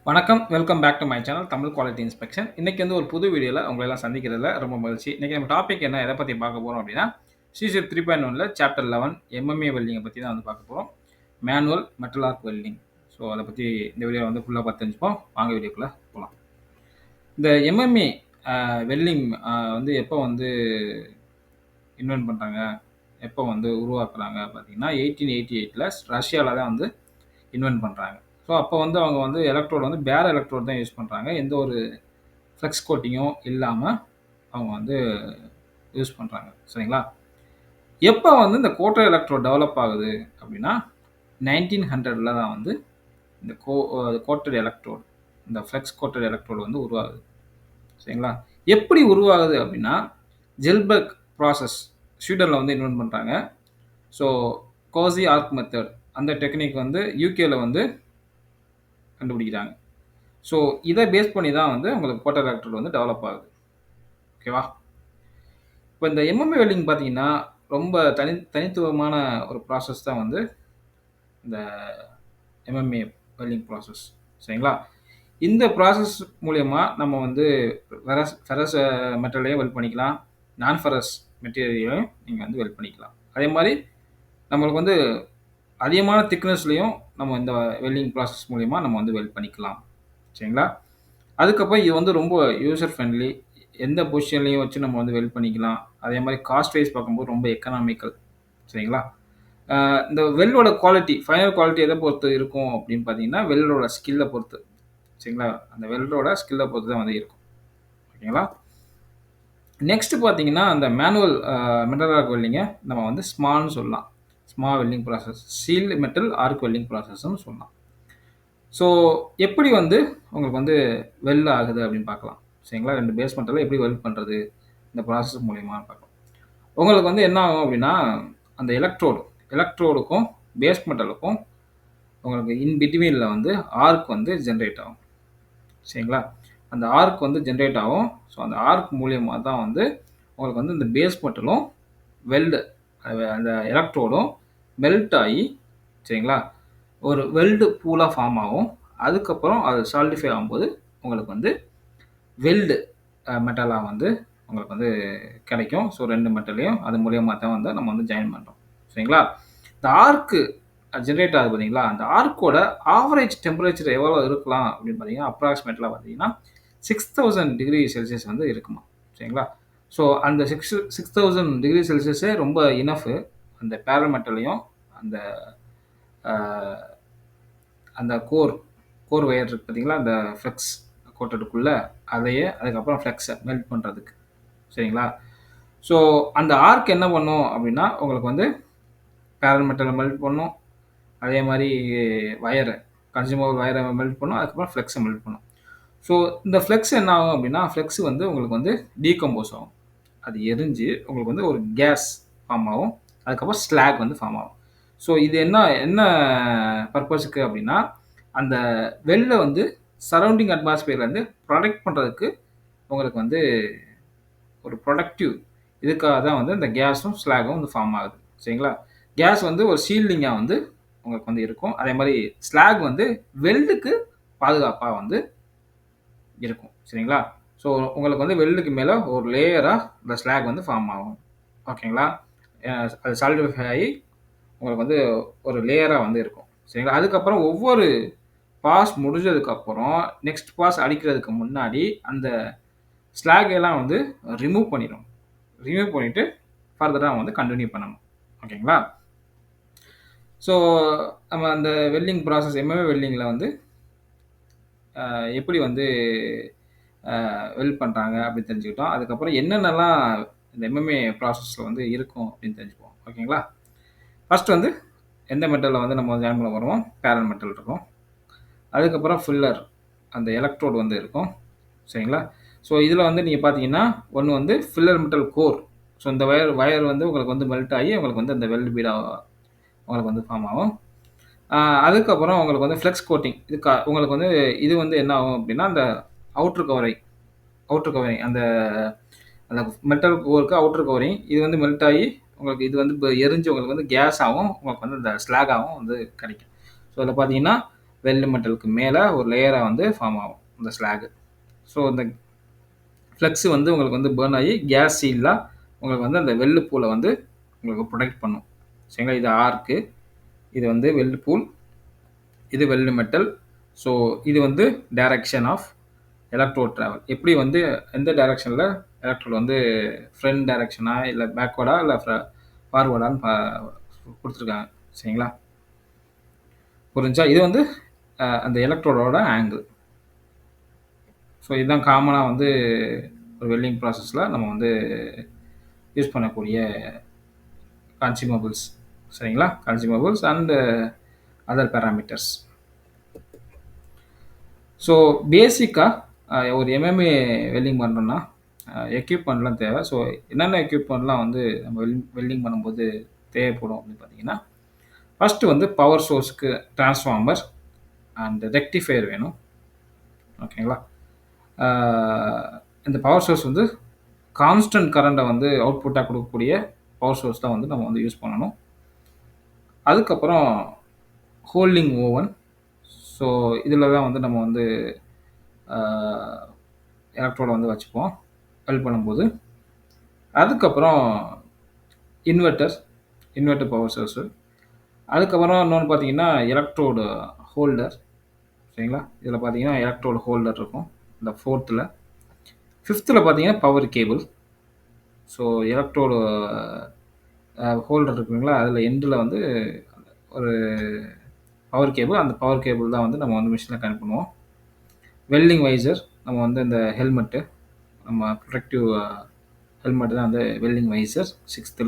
வணக்கம். Welcome back to my channel Tamil quality inspection. இன்னைக்கு வந்து ஒரு புது வீடியோல உங்கள எல்லாம் சந்திக்கிறதுல ரொம்ப மகிழ்ச்சி. இன்னைக்கு நம்ம டாபிக் என்ன எத பத்தி பார்க்க போறோம் அப்படின்னா, சிசெட் 3.1ல சாப்டர் 11 எம்எம்ஏ வெல்டிங்க பத்தி தான் வந்து பார்க்க போறோம். Manual metal arc welding. So அத பத்தி இந்த வீடியோல வந்து ஃபுல்லா பார்த்து தெரிஞ்சுப்போம். வாங்க வீடியோக்குள்ள போலாம். இந்த எம்எம்ஏ வெல்டிங் வந்து எப்போ வந்து இன்வென்ட் பண்றாங்க? எப்போ வந்து உருவாக்குறாங்க பார்த்தீங்கன்னா, 1888ல ரஷ்யால தான் வந்து இன்வென்ட் பண்றாங்க. ஸோ அப்போ வந்து அவங்க வந்து எலக்ட்ரோட் வந்து பேர் எலக்ட்ரோட் தான் யூஸ் பண்றாங்க. எந்த ஒரு ஃப்ளெக்ஸ் கோட்டிங்கும் இல்லாம அவங்க வந்து யூஸ் பண்றாங்க. சரிங்களா? எப்போ வந்து இந்த கோட்டர் எலக்ட்ரோட் டெவலப் ஆகுது அப்படின்னா, 1900ல தான் வந்து இந்த கோட்டட் எலக்ட்ரோட் இந்த ஃப்ளெக்ஸ் கோட்டட் எலக்ட்ரோட் வந்து உருவாகுது. சரிங்களா? எப்படி உருவாகுது அப்படின்னா, ஜெல்பர்க் ப்ராசஸ் ஸ்வீடன்ல வந்து இன்வென்ட் பண்றாங்க. ஸோ கோசி ஆர்க் மெத்தட் அந்த டெக்னிக் வந்து யூகேல வந்து கண்டுபிடிக்கிறாங்க. ஸோ இதை பேஸ் பண்ணி தான் வந்து உங்களுக்கு கோட்டர் எலக்ட்ரோட் வந்து டெவலப் ஆகுது. ஓகேவா? இப்போ இந்த எம்எம்ஏ வெல்டிங் பார்த்தீங்கன்னா, ரொம்ப தனித்துவமான ஒரு ப்ராசஸ் தான் வந்து இந்த எம்எம்ஏ வெல்டிங் ப்ராசஸ். சரிங்களா? இந்த ப்ராசஸ் மூலியமா நம்ம வந்து ஃபெரஸ் மெட்டீரியலையும் வெல்ட் பண்ணிக்கலாம். நான் ஃபெரஸ் மெட்டீரியலையும் நீங்க வந்து வெல்ட் பண்ணிக்கலாம். அதே மாரி நம்மளுக்கு வந்து அதிகமான திக்னஸ்லயும் நம்ம இந்த வெல்டிங் ப்ராசஸ் மூலியமா நம்ம வந்து வெல்ட் பண்ணிக்கலாம். சரிங்களா? அதுக்கப்புறம் இது வந்து ரொம்ப யூசர் ஃப்ரெண்ட்லி. எந்த பொசிஷன்லயும் வச்சு நம்ம வந்து வெல்ட் பண்ணிக்கலாம். அதே மாரி காஸ்ட் வைஸ் பார்க்கும்போது ரொம்ப எக்கனாமிக்கல். சரிங்களா? இந்த வெல்டோட குவாலிட்டி, ஃபைனல் குவாலிட்டி எத பொறுத்து இருக்கும் அப்படின்னு பார்த்தீங்கன்னா, வெல்டோட ஸ்கில்ல பொறுத்து. சரிங்களா? அந்த வெல்டரோட ஸ்கில்ல பொறுத்து தான் வந்து இருக்கும். ஓகேங்களா? நெக்ஸ்ட் பார்த்தீங்கன்னா, அந்த மேனுவல் மெட்டல் ஆர்க் வெல்டிங்க நம்ம வந்து ஸ்மால்ன்னு சொல்லலாம். Small welding process. Shielded metal arc welding ப்ராசஸ்ன்னு சொல்லலாம். ஸோ எப்படி வந்து உங்களுக்கு வந்து வெல்ட் ஆகுது அப்படின்னு பார்க்கலாம். சரிங்களா? 2 பேஸ் மெட்டல எப்படி வெல்ட் பண்றது? இந்த ப்ராசஸ் மூலியமா பார்க்கலாம். உங்களுக்கு வந்து என்ன ஆகும் அப்படின்னா, அந்த எலக்ட்ரோடுக்கும் பேஸ் மெட்டலுக்கும் உங்களுக்கு இன் பிட்வீன்ல வந்து ஆர்க் வந்து ஜெனரேட் ஆகும். சரிங்களா? அந்த ஆர்க் வந்து ஜெனரேட் ஆகும். ஸோ அந்த ஆர்க் மூலியமா தான் வந்து உங்களுக்கு வந்து இந்த பேஸ் மெட்டலும் வெல்டு அந்த எலக்ட்ரோடும் மெல்ட் ஆகி சரிங்களா? ஒரு வெல்டு பூலா ஃபார்ம் ஆகும். அதுக்கப்புறம் அது சாலிடிஃபை ஆகும்போது உங்களுக்கு வந்து வெல்டு மெட்டலா வந்து உங்களுக்கு வந்து கிடைக்கும். ஸோ 2 மெட்டலையும் அது மூலியமா தான் வந்து நம்ம வந்து ஜாயின் பண்றோம். சரிங்களா? இந்த ஆர்க்கு ஜெனரேட் ஆகுது பார்த்தீங்களா? அந்த ஆர்க்கோட ஆவரேஜ் டெம்பரேச்சர் எவ்வளோ இருக்கலாம் அப்படின்னு பார்த்தீங்கன்னா, அப்ராக்ஸிமேட்டலா பார்த்தீங்கன்னா 6000 டிகிரி செல்சியஸ் வந்து இருக்குமா. சரிங்களா? ஸோ அந்த 6000 டிகிரி செல்சியஸே ரொம்ப இனஃப். அந்த பேரல் மெட்டலையும் அந்த அ அந்த கோர் வயர் இருக்கு பார்த்தீங்களா? அந்த ஃப்ளெக்ஸ் கோட்டடுக்குள்ள அதையே அதுக்கப்புறம் ஃப்ளெக்ஸை மெல்ட் பண்ணுறதுக்கு. சரிங்களா? ஸோ அந்த ஆர்க் என்ன பண்ணும் அப்படின்னா, உங்களுக்கு வந்து பேரல் மெட்டலை மெல்ட் பண்ணும். அதே மாரி வயரை கன்சியூமபிள் வயரை மெல்ட் பண்ணும். அதுக்கப்புறம் ஃப்ளெக்ஸை மெல்ட் பண்ணும். ஸோ இந்த ஃப்ளெக்ஸ் என்ன ஆகும் அப்படின்னா, ஃப்ளெக்ஸ் வந்து உங்களுக்கு வந்து டீகம்போஸ் ஆகும். அது எரிஞ்சு உங்களுக்கு வந்து ஒரு கேஸ் ஃபார்ம் ஆகும். அதுக்கப்புறம் ஸ்லாக் வந்து ஃபார்ம் ஆகும். ஸோ இது என்ன என்ன பர்ப்பஸுக்கு அப்படின்னா, அந்த வெல்ல வந்து சரவுண்டிங் அட்மாஸ்பியர்லேருந்து ப்ரொடெக்ட் பண்ணுறதுக்கு உங்களுக்கு வந்து ஒரு ப்ரொடக்டிவ் இதுக்காக தான் வந்து இந்த கேஸும் ஸ்லாகும் வந்து ஃபார்ம் ஆகுது. சரிங்களா? கேஸ் வந்து ஒரு ஷீல்டிங்காக வந்து உங்களுக்கு வந்து இருக்கும். அதே மாதிரி ஸ்லாக் வந்து வெல்டுக்கு பாதுகாப்பாக வந்து இருக்கும். சரிங்களா? ஸோ உங்களுக்கு வந்து வெல்டுக்கு மேலே ஒரு லேயராக இந்த ஸ்லாக் வந்து ஃபார்ம் ஆகும். ஓகேங்களா? அது சாலிடிஃபை ஆகி உங்களுக்கு வந்து ஒரு லேயராக வந்து இருக்கும். சரிங்களா? அதுக்கப்புறம் ஒவ்வொரு பாஸ் முடிஞ்சதுக்கப்புறம் நெக்ஸ்ட் பாஸ் அடிக்கிறதுக்கு முன்னாடி அந்த ஸ்லாக் எல்லாம் வந்து ரிமூவ் பண்ணிடும். ரிமூவ் பண்ணிவிட்டு ஃபர்தராக வந்து கண்டினியூ பண்ணணும். ஓகேங்களா? ஸோ நம்ம அந்த வெல்டிங் ப்ராசஸ் எம்எம்ஏ வெல்டிங்கில் வந்து எப்படி வந்து வெல்ட் பண்ணுறாங்க அப்படின்னு தெரிஞ்சுக்கிட்டோம். அதுக்கப்புறம் என்னென்னலாம் இந்த எம்எம்ஏ ப்ராசஸில் வந்து இருக்கும் அப்படின்னு தெரிஞ்சுப்போம். ஓகேங்களா? ஃபர்ஸ்ட் வந்து எந்த மெட்டலில் வந்து நம்ம ஜாயின் பண்ண போகிறோமோ பேரல் மெட்டல் இருக்கும். அதுக்கப்புறம் ஃபில்லர் அந்த எலக்ட்ரோடு வந்து இருக்கும். சரிங்களா? ஸோ இதில் வந்து நீங்கள் பார்த்தீங்கன்னா ஒன்று வந்து ஃபில்லர் மெட்டல் கோர். ஸோ இந்த வயர் வந்து உங்களுக்கு வந்து மெல்ட் ஆகி உங்களுக்கு வந்து அந்த வெல்ட் பீடாக உங்களுக்கு வந்து ஃபார்ம் ஆகும். அதுக்கப்புறம் உங்களுக்கு வந்து ஃப்ளெக்ஸ் கோட்டிங் உங்களுக்கு வந்து இது வந்து என்ன ஆகும் அப்படின்னா, அந்த அவுட்ரு கவரிங் அந்த அந்த மெட்டல் கோருக்கு அவுட்ரு கவரிங் இது வந்து மெல்ட் ஆகி உங்களுக்கு இது வந்து இப்போ எரிஞ்சு உங்களுக்கு வந்து கேஸ் ஆகும் உங்களுக்கு வந்து இந்த ஸ்லாகாகவும் வந்து கிடைக்கும். ஸோ இதில் பார்த்தீங்கன்னா வெல்டு மெட்டலுக்கு மேலே ஒரு லேயராக வந்து ஃபார்ம் ஆகும் இந்த ஸ்லாகு. ஸோ இந்த ஃப்ளெக்ஸ் வந்து உங்களுக்கு வந்து பேர்ன் ஆகி கேஸ் சீல்லாம் உங்களுக்கு வந்து அந்த வெள்ளு பூலை வந்து உங்களுக்கு ப்ரொடெக்ட் பண்ணும். சரிங்களா? இது ஆர்க்கு, இது வந்து வெல்டு பூல், இது வெல்டு மெட்டல். ஸோ இது வந்து டைரக்ஷன் ஆஃப் எலக்ட்ரோட் ட்ராவல். எப்படி வந்து எந்த டைரக்ஷனில் எலக்ட்ரோட் வந்து ஃப்ரண்ட் டைரக்ஷனா இல்லை பேக்வேர்டா இல்லை ஃபார்வேர்டான்னு கொடுத்துருக்காங்க. சரிங்களா? புரிஞ்சா? இது வந்து அந்த எலக்ட்ரோடோட ஆங்கிள். ஸோ இதுதான் காமனாக வந்து ஒரு வெல்டிங் ப்ராசஸில் நம்ம வந்து யூஸ் பண்ணக்கூடிய கன்சியூமபிள்ஸ். சரிங்களா? Consumables and other parameters. So பேசிக்காக ஒரு எம்எம்ஏ வெல்டிங் பண்ணுறோன்னா எக்யூப்மெண்ட்லாம் தேவை. ஸோ என்னென்ன எக்யூப்மெண்ட்லாம் வந்து நம்ம வெல்டிங் பண்ணும்போது தேவைப்படும் அப்படின்னு பார்த்தீங்கன்னா, ஃபஸ்ட்டு வந்து பவர் சோர்ஸுக்கு டிரான்ஸ்ஃபார்மர் அண்ட் ரெக்டிஃபையர் வேணும். ஓகேங்களா? இந்த பவர் சோர்ஸ் வந்து கான்ஸ்டன்ட் கரண்ட்டை வந்து அவுட்புட்டாக கொடுக்கக்கூடிய பவர் சோர்ஸ் தான் வந்து நம்ம வந்து யூஸ் பண்ணணும். அதுக்கப்புறம் ஹோல்டிங் ஓவன். ஸோ இதில் தான் வந்து நம்ம வந்து எலக்ட்ரோட வந்து வச்சுப்போம் வெல்ட் பண்ணும்போது. அதுக்கப்புறம் இன்வெர்ட்டர் பவர் சோர்ஸு. அதுக்கப்புறம் இன்னொன்று பார்த்தீங்கன்னா எலக்ட்ரோடு ஹோல்டர். சரிங்களா? இதில் பார்த்தீங்கன்னா எலக்ட்ரோடு ஹோல்டர் இருக்கும் இந்த 4th. 5th பார்த்தீங்கன்னா power cable. So electrode holder இருக்குங்களா, அதில் எண்டில் வந்து ஒரு பவர் கேபிள். அந்த பவர் கேபிள் தான் வந்து நம்ம வந்து மிஷினில் கனெக்ட் பண்ணுவோம். வெல்டிங் வைசர், நம்ம வந்து இந்த ஹெல்மெட்டு, நம்ம ப்ரொடெக்டிவ் ஹெல்மெட்டு தான் வந்து வெல்டிங் வைசர் 6th.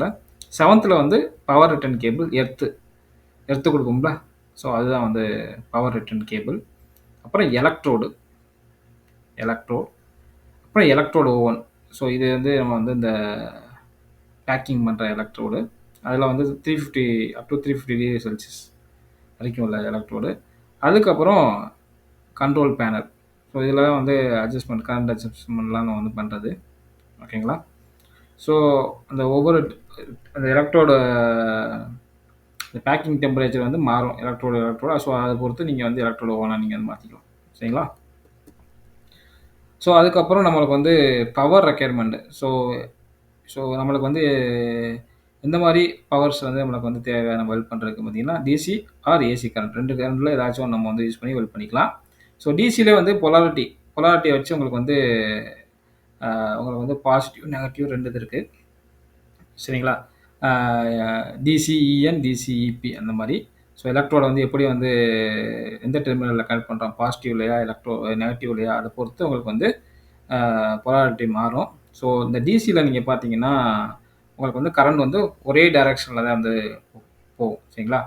7th வந்து பவர் ரிட்டர்ன் கேபிள், எர்த்து கொடுக்கும்ல, ஸோ அதுதான் வந்து பவர் ரிட்டர்ன் கேபிள். அப்புறம் எலக்ட்ரோடு, அப்புறம் எலக்ட்ரோடு ஓவன். ஸோ இது வந்து நம்ம வந்து இந்த பேக்கிங் பண்ணுற எலக்ட்ரோடு. அதில் வந்து 350 அப் டு 350 டிகிரி செல்சியஸ் வரைக்கும் உள்ள எலக்ட்ரோடு. அதுக்கப்புறம் கண்ட்ரோல் பேனல். ஸோ இதில் வந்து அட்ஜஸ்ட்மெண்ட், கரண்ட் அட்ஜஸ்ட்மெண்ட்லாம் நம்ம வந்து பண்ணுறது. ஓகேங்களா? ஸோ அந்த ஒவ்வொரு அந்த எலக்ட்ரோட பேக்கிங் டெம்பரேச்சர் வந்து மாறும் எலக்ட்ரோடு. ஸோ அதை பொறுத்து நீங்கள் வந்து எலக்ட்ரோட ஓவனாக நீங்கள் வந்து மாற்றிக்கலாம். சரிங்களா? ஸோ அதுக்கப்புறம் நம்மளுக்கு வந்து பவர் ரெக்யர்மெண்ட்டு. ஸோ நம்மளுக்கு வந்து எந்த மாதிரி பவர்ஸ் வந்து நம்மளுக்கு வந்து தேவை நம்ம வெல்ட் பண்ணுறதுக்கு பார்த்தீங்கன்னா, டிசி ஆர் ஏசி கரண்ட், 2 கரண்ட்டில் ஏதாச்சும் நம்ம வந்து யூஸ் பண்ணி வெல்ட் பண்ணிக்கலாம். ஸோ டிசியிலே வந்து பொலாரிட்டியை வச்சு உங்களுக்கு வந்து பாசிட்டிவ், நெகட்டிவ் 2 இது இருக்குது. சரிங்களா? டிசிஇஎன், டிசிஇபி அந்த மாதிரி. ஸோ எலக்ட்ரோட வந்து எப்படி வந்து எந்த டெர்மினலில் கனெக்ட் பண்ணுறோம், பாசிட்டிவ்லையா நெகட்டிவ்லையா, அதை பொறுத்து உங்களுக்கு வந்து பொலாரிட்டி மாறும். ஸோ இந்த டிசியில் நீங்கள் பார்த்தீங்கன்னா உங்களுக்கு வந்து கரண்ட் வந்து ஒரே டைரக்ஷனில் தான் வந்து போகும். சரிங்களா?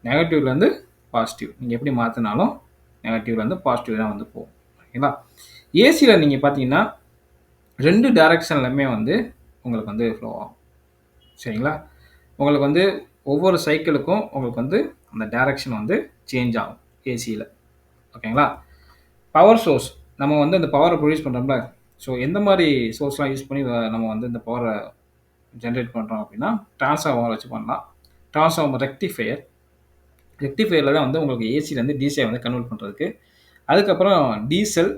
நெகட்டிவ்லேருந்து பாசிட்டிவ் நீங்கள் எப்படி மாற்றினாலும் நெகட்டிவ்லேருந்து பாசிட்டிவ் தான் வந்து போகும். ஓகேங்களா? ஏசியில் நீங்கள் பார்த்தீங்கன்னா 2 டைரக்ஷன்லையுமே வந்து உங்களுக்கு வந்து ஃப்ளோ ஆகும். சரிங்களா? உங்களுக்கு வந்து ஒவ்வொரு சைக்கிளுக்கும் உங்களுக்கு வந்து அந்த டைரக்ஷன் வந்து சேஞ்ச் ஆகும் ஏசியில். ஓகேங்களா? பவர் சோர்ஸ், நம்ம வந்து அந்த பவரை ப்ரொடியூஸ் பண்ணுறோம்ல, ஸோ எந்த மாதிரி சோர்ஸ்லாம் யூஸ் பண்ணி நம்ம வந்து இந்த பவரை ஜென்ரேட் பண்ணுறோம் அப்படின்னா, டிரான்ஸ்ஃபார்மர் வச்சு பண்ணலாம். டிரான்ஸ்ஃபார்மர் ரெக்டிஃபையரில் தான் வந்து உங்களுக்கு ஏசிலேருந்து டிசியை வந்து கன்வெர்ட் பண்ணுறதுக்கு. அதுக்கப்புறம் diesel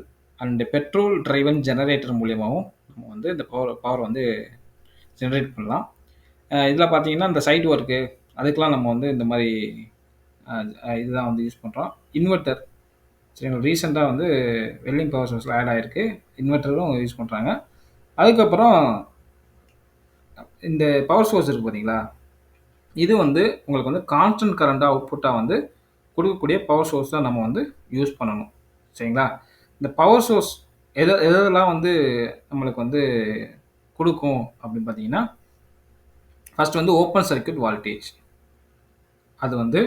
and petrol driven generator மூலியமாகவும் நம்ம வந்து இந்த பவர் வந்து ஜென்ரேட் பண்ணலாம். இதில் பார்த்தீங்கன்னா இந்த சைட் ஒர்க்கு அதுக்கெலாம் நம்ம வந்து இந்த மாதிரி இதுதான் வந்து யூஸ் பண்ணுறோம். இன்வெர்ட்டர், சரிங்களா, ரீசெண்டாக வந்து வெல்டிங் பவர் சோர்ஸில் ஆட் ஆகிருக்கு. இன்வெர்ட்டரும் யூஸ் பண்ணுறாங்க. அதுக்கப்புறம் இந்த பவர் சோர்ஸ் இருக்குது பார்த்தீங்களா, இது வந்து உங்களுக்கு வந்து கான்ஸ்டன்ட் கரண்ட்டாக அவுட்புட்டாக வந்து கொடுக்கக்கூடிய பவர் சோர்ஸ் தான் நம்ம வந்து யூஸ் பண்ணணும். சரிங்களா? இந்த பவர் சோர்ஸ் எதெல்லாம் வந்து நம்மளுக்கு வந்து கொடுக்கும் அப்படின்னு பார்த்தீங்கன்னா, ஃபஸ்ட்டு வந்து ஓப்பன் சர்க்யூட் வால்டேஜ், அது வந்து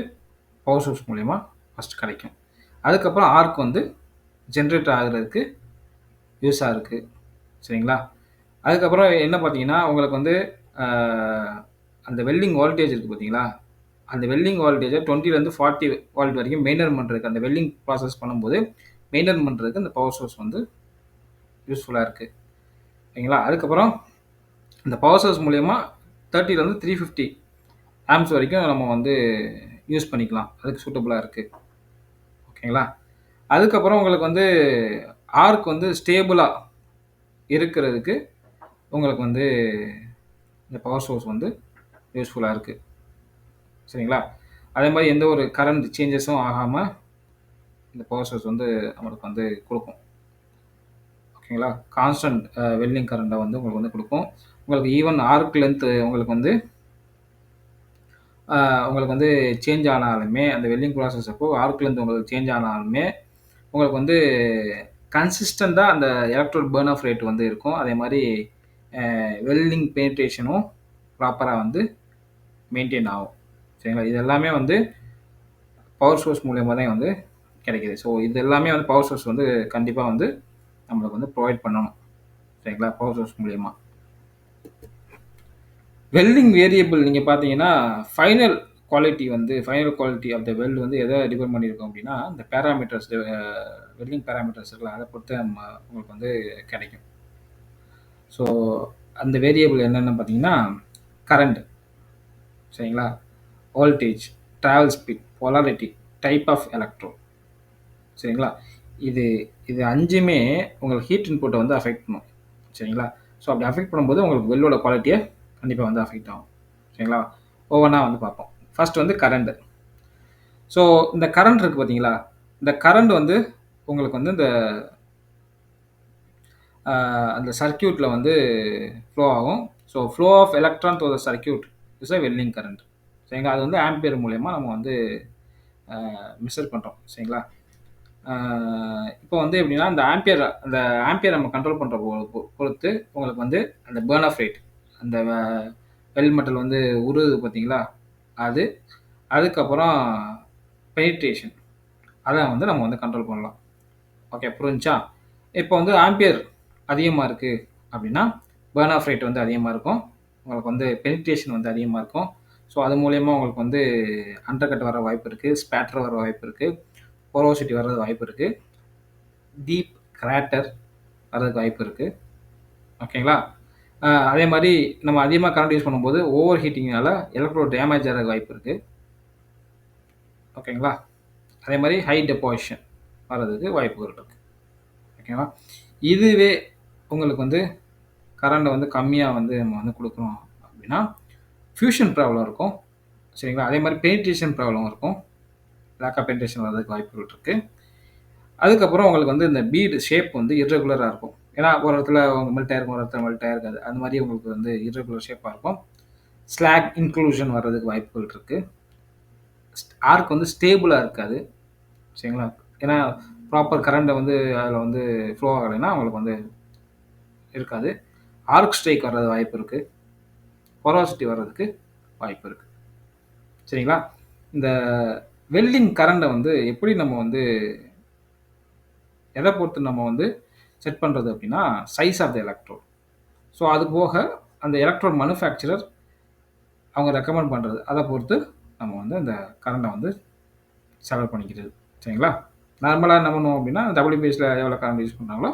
பவர் சோர்ஸ் மூலயமா ஃபஸ்ட்டு கிடைக்கும். அதுக்கப்புறம் ஆர்க் வந்து ஜென்ரேட் ஆகிறதுக்கு யூஸாக இருக்குது. சரிங்களா? அதுக்கப்புறம் என்ன பார்த்தீங்கன்னா, உங்களுக்கு வந்து அந்த வெல்டிங் வோல்டேஜ் இருக்குது பார்த்தீங்களா, அந்த வெல்டிங் வோல்டேஜை 20லேருந்து 40 வோல்ட் வரைக்கும் மெயின்டைன் பண்ணுறதுக்கு, அந்த வெல்டிங் ப்ராசஸ் பண்ணும்போது மெயின்டைன் பண்ணுறதுக்கு அந்த பவர் சோர்ஸ் வந்து யூஸ்ஃபுல்லாக இருக்குது. ஓகேங்களா? அதுக்கப்புறம் இந்த பவர் சோர்ஸ் மூலயமா 30லேருந்து 350 ஆம்ஸ் வரைக்கும் நம்ம வந்து யூஸ் பண்ணிக்கலாம். அதுக்கு சூட்டபுளாக இருக்குது. ஓகேங்களா? அதுக்கப்புறம் உங்களுக்கு வந்து ஆர்க் வந்து ஸ்டேபிளா இருக்கிறதுக்கு உங்களுக்கு வந்து இந்த பவர் சோர்ஸ் வந்து யூஸ்ஃபுல்லா இருக்கு. சரிங்களா? அதே மாரி எந்த ஒரு கரண்ட் சேஞ்சஸும் ஆகாம இந்த பவர் சோர்ஸ் வந்து நம்மளுக்கு வந்து குடுக்கும். ஓகேங்களா? கான்ஸ்டன்ட் வெல்டிங் கரண்ட்ட வந்து உங்களுக்கு வந்து குடுக்கும். உங்களுக்கு ஈவன் ஆர்க் லென்த் உங்களுக்கு வந்து அ உங்களுக்கு வந்து சேஞ்ச் ஆனாலுமே, அந்த வெல்டிங் ப்ராசஸ் அப்போ ஆர்க் லென்த் உங்களுக்கு சேஞ்ச் ஆனாலுமே, உங்களுக்கு வந்து கன்சிஸ்டன்ட்டா அந்த எலக்ட்ரோட் பர்ன் ஆஃப் ரேட் வந்து இருக்கும். அதே மாரி வெல்டிங் பெனிட்ரேஷனும் ப்ராப்பரா வந்து மெயின்டெயின் ஆகும். சரிங்களா? இது எல்லாமே வந்து பவர் சோர்ஸ் மூலியமா தான் வந்து கிடைக்குது. ஸோ இது எல்லாமே வந்து பவர் சோர்ஸ் வந்து கண்டிப்பா வந்து நம்மளுக்கு வந்து ப்ரொவைட் பண்ணணும். சரிங்களா? பவர் சோர்ஸ் மூலியமா. வெல்டிங் வேரியபிள் நீங்க பார்த்தீங்கன்னா, final quality of the weld வந்து எத டிபெண்ட் பண்ணியிருக்கும் அப்டின்னா, இந்த பேராமீட்டர்ஸ் வெல்டிங் பேராமீட்டர்ஸ் இருக்குல்ல, அத பொறுத்து உங்களுக்கு வந்து கிடைக்கும். ஸோ அந்த வேரியபிள் என்னன்னு பார்த்தீங்கன்னா, கரண்ட் சரிங்களா? Voltage, travel speed, polarity, type of electrode சரிங்களா? இது இது 5மே உங்களுக்கு ஹீட் இன்புட்ட வந்து அஃபெக்ட் பண்ணும். சரிங்களா? ஸோ அப்படி அஃபெக்ட் பண்ணும்போது உங்களுக்கு வெல்லோட குவாலிட்டிய கண்டிப்பா வந்து அஃபெக்ட் ஆகும். சரிங்களா? ஒவ்வொன்னா வந்து பார்ப்போம். ஃபர்ஸ்ட் வந்து கரண்ட். ஸோ இந்த கரண்ட் இருக்கு பார்த்தீங்களா? இந்த கரண்ட் வந்து உங்களுக்கு வந்து இந்த அந்த சர்க்யூட்ல வந்து ஃப்ளோ ஆகும். So flow of electron through the circuit is a welding current. சரிங்களா? அது வந்து ஆம்பியர் மூலியமா நம்ம வந்து மெஷர் பண்றோம். சரிங்களா? இப்போ வந்து எப்படின்னா, அந்த ஆம்பியர் நம்ம கண்ட்ரோல் பண்ற பொறுத்து உங்களுக்கு வந்து அந்த பர்ன் ஆஃப் ரேட் அந்த வெல் மெட்டல் வந்து உருகுது பார்த்தீங்களா? அது. அதுக்கப்புறம் பெனிட்ரேஷன் அத வந்து நம்ம வந்து கண்ட்ரோல் பண்ணலாம். ஓகே புரிஞ்சுச்சா? இப்போ வந்து ஆம்பியர் அதிகமா இருக்கு அப்படின்னா, பர்ன் ஆஃப் ரேட் வந்து அதிகமா இருக்கும். உங்களுக்கு வந்து பெனிட்ரேஷன் வந்து அதிகமா இருக்கும். ஸோ அது மூலியமா உங்களுக்கு வந்து அண்டர் கட் வர வாய்ப்பு இருக்கு. ஸ்பேட்டர் வர வாய்ப்பு இருக்கு. போரோசிட்டி வர்றது வாய்ப்பு இருக்கு. டீப் கிராட்டர் வர்றதுக்கு வாய்ப்பு இருக்கு. ஓகேங்களா? அதே மாரி நம்ம அதிகமா கரண்ட் யூஸ் பண்ணும்போது ஓவர் ஹீட்டிங்னால எலக்ட்ரோட் டேமேஜ் ஆகறதுக்கு வாய்ப்பு இருக்கு. ஓகேங்களா? அதே மாரி ஹை டெபாசிஷன் வர்றதுக்கு வாய்ப்புகள் இருக்கு. ஓகேவா? இதுவே உங்களுக்கு வந்து கரண்ட் வந்து கம்மியா வந்து நம்ம வந்து குடுக்குறோம் அப்படின்னா, ஃபியூஷன் ப்ராப்ளம் இருக்கும். சரிங்களா? அதே மாரி பெனிட்ரேஷன் ப்ராப்ளம் இருக்கும். லேக் ஆஃப் பெனிட்ரேஷன் வர்றதுக்கு வாய்ப்புகள் இருக்கு. அதுக்கப்புறம் உங்களுக்கு வந்து இந்த பீட் ஷேப் வந்து இர்ரெகுலரா இருக்கும். ஏன்னா, ஒரு இடத்துல மெல்ட் ஆயிருக்கும், ஒரு இடத்துல மெல்ட் ஆயிருக்காது. அந்த மாரி உங்களுக்கு வந்து இர்ரெகுலர் ஷேப்பா இருக்கும். ஸ்லாக் இன்க்ளூஷன் வர்றதுக்கு வாய்ப்புகள் இருக்கு. ஆர்க் வந்து ஸ்டேபிளா இருக்காது. சரிங்களா? ஏன்னா, ப்ராப்பர் கரண்ட் வந்து அதில வந்து ஃப்ளோ ஆகலைன்னா உங்களுக்கு வந்து இருக்காது. ஆர்க் ஸ்ட்ரைக் வர்றது வாய்ப்பு இருக்கு. போரோசிட்டி வர்றதுக்கு வாய்ப்பு இருக்கு. சரிங்களா? இந்த வெல்டிங் கரண்ட்ட வந்து எப்படி நம்ம வந்து எத பொறுத்து நம்ம வந்து செட் பண்றது அப்படின்னா, size of the electrode. So அது போக அந்த எலக்ட்ரோட் மேனுஃபேக்சரர் அவங்க ரெக்கமெண்ட் பண்றது. அத பொறுத்து நம்ம வந்து அந்த கரண்ட்ட வந்து செலக்ட் பண்ணிக்கிறது. சரிங்களா? நார்மலா என்ன பண்ணுவோம் அப்படின்னா, WPSல எவ்வளோ கரண்ட் யூஸ் பண்றாங்களோ,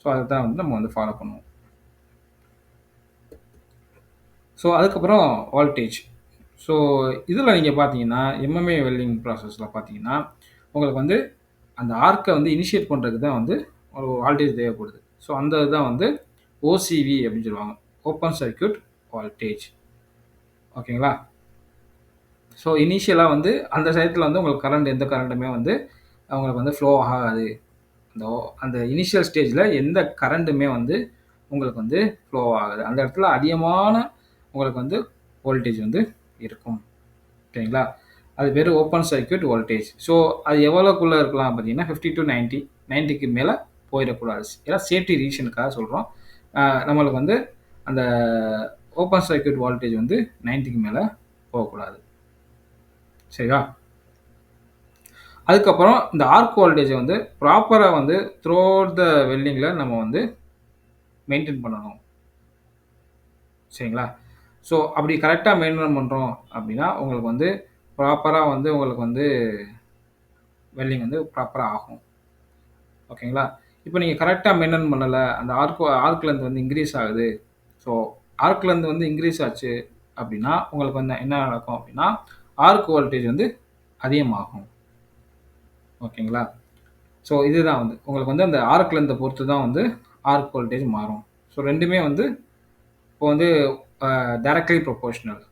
ஸோ அத தான் வந்து நம்ம வந்து ஃபாலோ பண்ணுவோம். ஸோ அதுக்கப்புறம் வோல்டேஜ். ஸோ இதில நீங்க பார்த்தீங்கன்னா, எம்எம்ஏ வெல்டிங் ப்ராசஸ்ல பார்த்தீங்கன்னா, உங்களுக்கு வந்து அந்த ஆர்க்க வந்து இனிஷியேட் பண்றதுக்கு தான் வந்து ஒரு வோல்டேஜ் தேவைப்படுது. ஸோ அந்த இதுதான் வந்து ஓசிவி அப்படின்னு சொல்லுவாங்க. Open circuit voltage. ஓகேங்களா? ஸோ இனிஷியலா வந்து அந்த டயத்துல வந்து உங்களுக்கு எந்த கரண்ட்டுமே வந்து உங்களுக்கு வந்து ஃப்ளோ ஆகாது. அந்த இனிஷியல் ஸ்டேஜ்ல எந்த கரண்ட்டுமே வந்து உங்களுக்கு வந்து ஃப்ளோ ஆகாது. அந்த இடத்துல அதிகமான உங்களுக்கு வந்து வோல்டேஜ் வந்து இருக்கும். ஓகேங்களா? அது பேரு ஓப்பன் சர்க்யூட் வோல்டேஜ். ஸோ அது எவ்வளோக்குள்ள இருக்கலாம் பார்த்தீங்கன்னா, 50 டூ 90 90க்கு மேல போயிறக்கூடாது. ஏன்னா சேஃப்டி ரீசனுக்காக சொல்றோம். நம்மளுக்கு வந்து அந்த ஓப்பன் சர்க்யூட் வோல்டேஜ் வந்து 90க்கு மேல போகக்கூடாது. சரியா? அதுக்கப்புறம் இந்த ஆர்க் வோல்டேஜ வந்து ப்ராப்பரா வந்து த்ரூ அவுட் த வெல்டிங்ல நம்ம வந்து மெயின்டெயின் பண்ணணும். சரிங்களா? ஸோ அப்படி கரெக்ட்டா மெயின்டெயின் பண்றோம் அப்படின்னா, உங்களுக்கு வந்து ப்ராப்பரா வந்து உங்களுக்கு வந்து வெல்டிங் வந்து ப்ராப்பரா ஆகும். ஓகேங்களா? இப்ப நீங்க கரெக்ட்டா மெயின்டெயின் பண்ணல, அந்த ஆர்க் லென்த் வந்து இன்கிரீஸ் ஆகுது. ஸோ ஆர்க் லென்த் வந்து இன்கிரீஸ் ஆச்சு அப்படின்னா, உங்களுக்கு வந்து என்ன நடக்கும் அப்படின்னா, ஆர்க் வோல்டேஜ் வந்து அதிகமாகும். ஓகேங்களா? ஸோ இதுதான் வந்து உங்களுக்கு வந்து அந்த ஆர்க் லென்த்தை பொறுத்து தான் வந்து ஆர்க் வோல்டேஜ் மாறும். ஸோ 2மே வந்து இப்போ வந்து டைரக்ட்லி ப்ரொபோர்ஷனல்.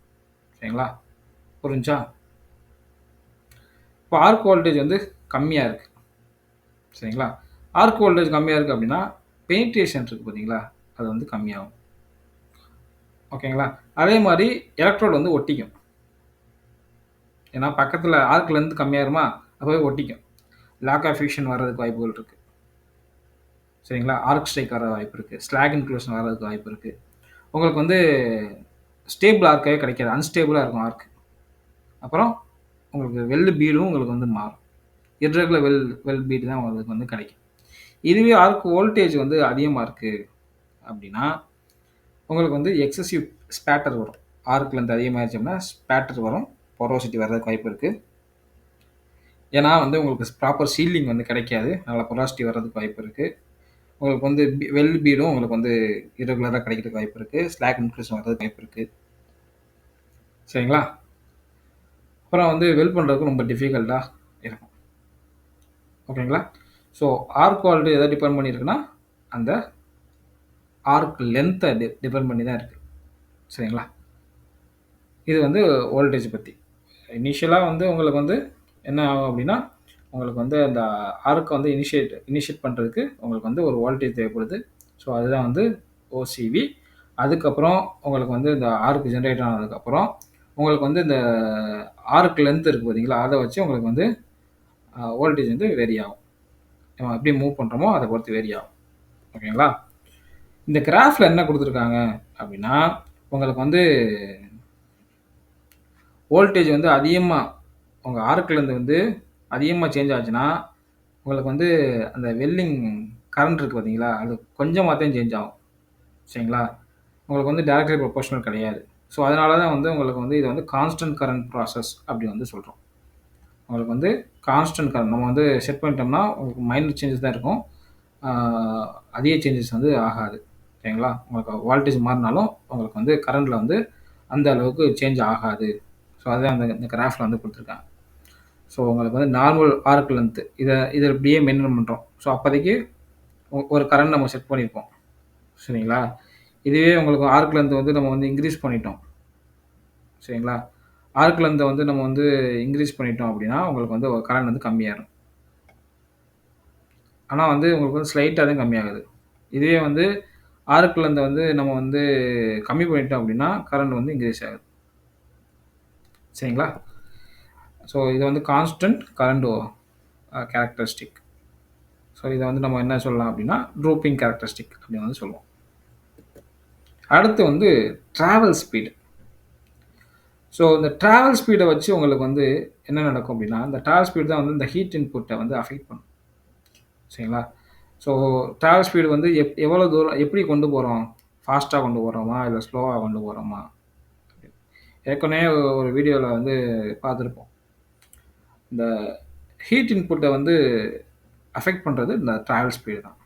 சரிங்களா? புரிஞ்சா? இப்போ ஆர்க் வோல்டேஜ் வந்து கம்மியா இருக்கு. சரிங்களா? ஆர்க் வோல்டேஜ் கம்மியா இருக்கு அப்படின்னா, பெனிட்ரேஷன் இருக்கு பார்த்தீங்களா? அது வந்து கம்மியாகும். ஓகேங்களா? அதே மாரி எலக்ட்ரோட் வந்து ஒட்டிக்கும். ஏன்னா பக்கத்தில ஆர்க் லென்த் கம்மியாயிருமா, அப்பவே ஒட்டிக்கும். லாக் ஆஃப் ஃபியூஷன் வர்றதுக்கு வாய்ப்புகள் இருக்கு. சரிங்களா? ஆர்க் ஸ்ட்ரைக் வர வாய்ப்பு இருக்கு. ஸ்லாக் இன்க்ளூஷன் வர்றதுக்கு வாய்ப்பு இருக்கு. உங்களுக்கு வந்து ஸ்டேபிள் ஆர்க்கே கிடைக்காது. அன்ஸ்டேபிளா இருக்கும் ஆர்க். அப்புறம் உங்களுக்கு வெல் பீடும் உங்களுக்கு வந்து மாறும். இர்ரெகுலர் வெல் பீட் தான் உங்களுக்கு வந்து கிடைக்கும். இதுவே ஆர்க் வோல்டேஜ் வந்து அதிகமா இருக்கு அப்படின்னா, உங்களுக்கு வந்து எக்ஸசிவ் ஸ்பேட்டர் வரும். ஆர்க் லென்த் அதிகமாயிருச்சு அப்படின்னா ஸ்பேட்டர் வரும். போரோசிட்டி வர்றதுக்கு வாய்ப்பு இருக்கு. ஏன்னா வந்து உங்களுக்கு ப்ராப்பர் சீல்டிங் வந்து கிடைக்காது. அதனால போரோசிட்டி வர்றதுக்கு வாய்ப்பு இருக்கு. உங்களுக்கு வந்து வெல் பீடும் உங்களுக்கு வந்து இரெகுலரா கிடைக்கிறதுக்கு வாய்ப்பு இருக்கு. ஸ்லாக் இன்க்ரீஸ் வர்றதுக்கு வாய்ப்பு இருக்கு. சரிங்களா? அப்புறம் வந்து வெல் பண்றதுக்கு ரொம்ப டிஃபிகல்ட்டா இருக்கும். ஓகேங்களா? ஸோ ஆர்க் குவாலிட்டி எதை டிபெண்ட் பண்ணியிருக்குன்னா, அந்த ஆர்க் லென்த்தை டிபெண்ட் பண்ணி தான் இருக்கு. சரிங்களா? இது வந்து வோல்டேஜ் பத்தி. இனிஷியலா வந்து உங்களுக்கு வந்து என்ன ஆகும் அப்படின்னா, உங்களுக்கு வந்து அந்த ஆர்க்க வந்து இனிஷியேட் பண்றதுக்கு உங்களுக்கு வந்து ஒரு வோல்டேஜ் தேவைப்படுது. ஸோ அதுதான் வந்து ஓசிவி. அதுக்கப்புறம் உங்களுக்கு வந்து இந்த ஆர்க் ஜெனரேட் ஆனதுக்கப்புறம், உங்களுக்கு வந்து இந்த ஆர்க் லென்த் இருக்கு பார்த்தீங்களா? அத வச்சு உங்களுக்கு வந்து வோல்டேஜ் வந்து வேரி ஆகும். நம்ம எப்படி மூவ் பண்றோமோ அத பொறுத்து வேரி ஆகும். ஓகேங்களா? இந்த கிராஃப்ல என்ன குடுத்துருக்காங்க அப்படின்னா, உங்களுக்கு வந்து வோல்டேஜ் வந்து அதிகமா உங்க ஆர்க்லேருந்து வந்து அதிகமா சேஞ்ச் ஆச்சுன்னா, உங்களுக்கு வந்து அந்த வெல்டிங் கரண்ட் இருக்கு பார்த்தீங்களா? அது கொஞ்சமா தான் சேஞ்ச் ஆகும். சரிங்களா? உங்களுக்கு வந்து டைரக்ட்லி ப்ரொபோர்ஷனல் கிடையாது. ஸோ, அதனால தான் வந்து உங்களுக்கு வந்து இத வந்து கான்ஸ்டன்ட் கரண்ட் ப்ராசஸ் அப்படி வந்து சொல்றோம். உங்களுக்கு வந்து கான்ஸ்டன்ட் கரண்ட் நம்ம வந்து செட் பண்ணிட்டோம்னா, உங்களுக்கு மைனர் சேஞ்சஸ் தான் இருக்கும். ஆ அதிக சேஞ்சஸ் வந்து ஆகாது. சரிங்களா? உங்களுக்கு வோல்டேஜ் மாறுனாலும், உங்களுக்கு வந்து கரண்ட்ல வந்து அந்த அளவுக்கு சேஞ்ச் ஆகாது. ஸோ, அதுதான் இந்த கிராஃப்ல வந்து குடுத்துருக்காங்க. ஸோ, உங்களுக்கு வந்து நார்மல் ஆர்க் லென்த் இத இப்படியே மெயின்டெயின் பண்றோம். ஸோ, அப்போதைக்கு ஒரு கரண்ட் நம்ம செட் பண்ணியிருப்போம். சரிங்களா? இதுவே உங்களுக்கு ஆர்க் லென்த் வந்து நம்ம வந்து இன்கிரீஸ் பண்ணிட்டோம். சரிங்களா? ஆர்க் லென்த்த வந்து நம்ம வந்து இன்கிரீஸ் பண்ணிட்டோம் அப்படின்னா, உங்களுக்கு வந்து கரண்ட் வந்து கம்மியாயிரும். ஆனா வந்து உங்களுக்கு வந்து ஸ்லைட்டா தான் கம்மியாகுது. இதுவே வந்து ஆர்க் லென்த்த வந்து நம்ம வந்து கம்மி பண்ணிட்டோம் அப்படின்னா, கரண்ட் வந்து இன்கிரீஸ் ஆகுது. சரிங்களா? ஸோ, இது வந்து கான்ஸ்டன்ட் கரண்ட் கேரக்டரிஸ்டிக். ஸோ, இத வந்து நம்ம என்ன சொல்லலாம் அப்படின்னா, ட்ரூப்பிங் கேரக்டரிஸ்டிக் அப்படின்னு வந்து சொல்லுவோம். அடுத்து வந்து டிராவல் ஸ்பீடு. ஸோ, இந்த டிராவல் ஸ்பீட வச்சு உங்களுக்கு வந்து என்ன நடக்கும் அப்படின்னா, இந்த டிராவல் ஸ்பீட் தான் வந்து இந்த ஹீட் இன்புட்ட வந்து அஃபெக்ட் பண்ணும். சரிங்களா? ஸோ, டிராவல் ஸ்பீடு வந்து எவ்வளோ தூரம் எப்படி கொண்டு போறோம்? ஃபாஸ்ட்டா கொண்டு போறோமா? இல்ல ஸ்லோவா கொண்டு போறோமா? ஏற்கனவே ஒரு வீடியோல வந்து பார்த்துருப்போம். இந்த ஹீட் இன்புட்ட வந்து அஃபெக்ட் பண்றது இந்த டிராவல் ஸ்பீடு தான்.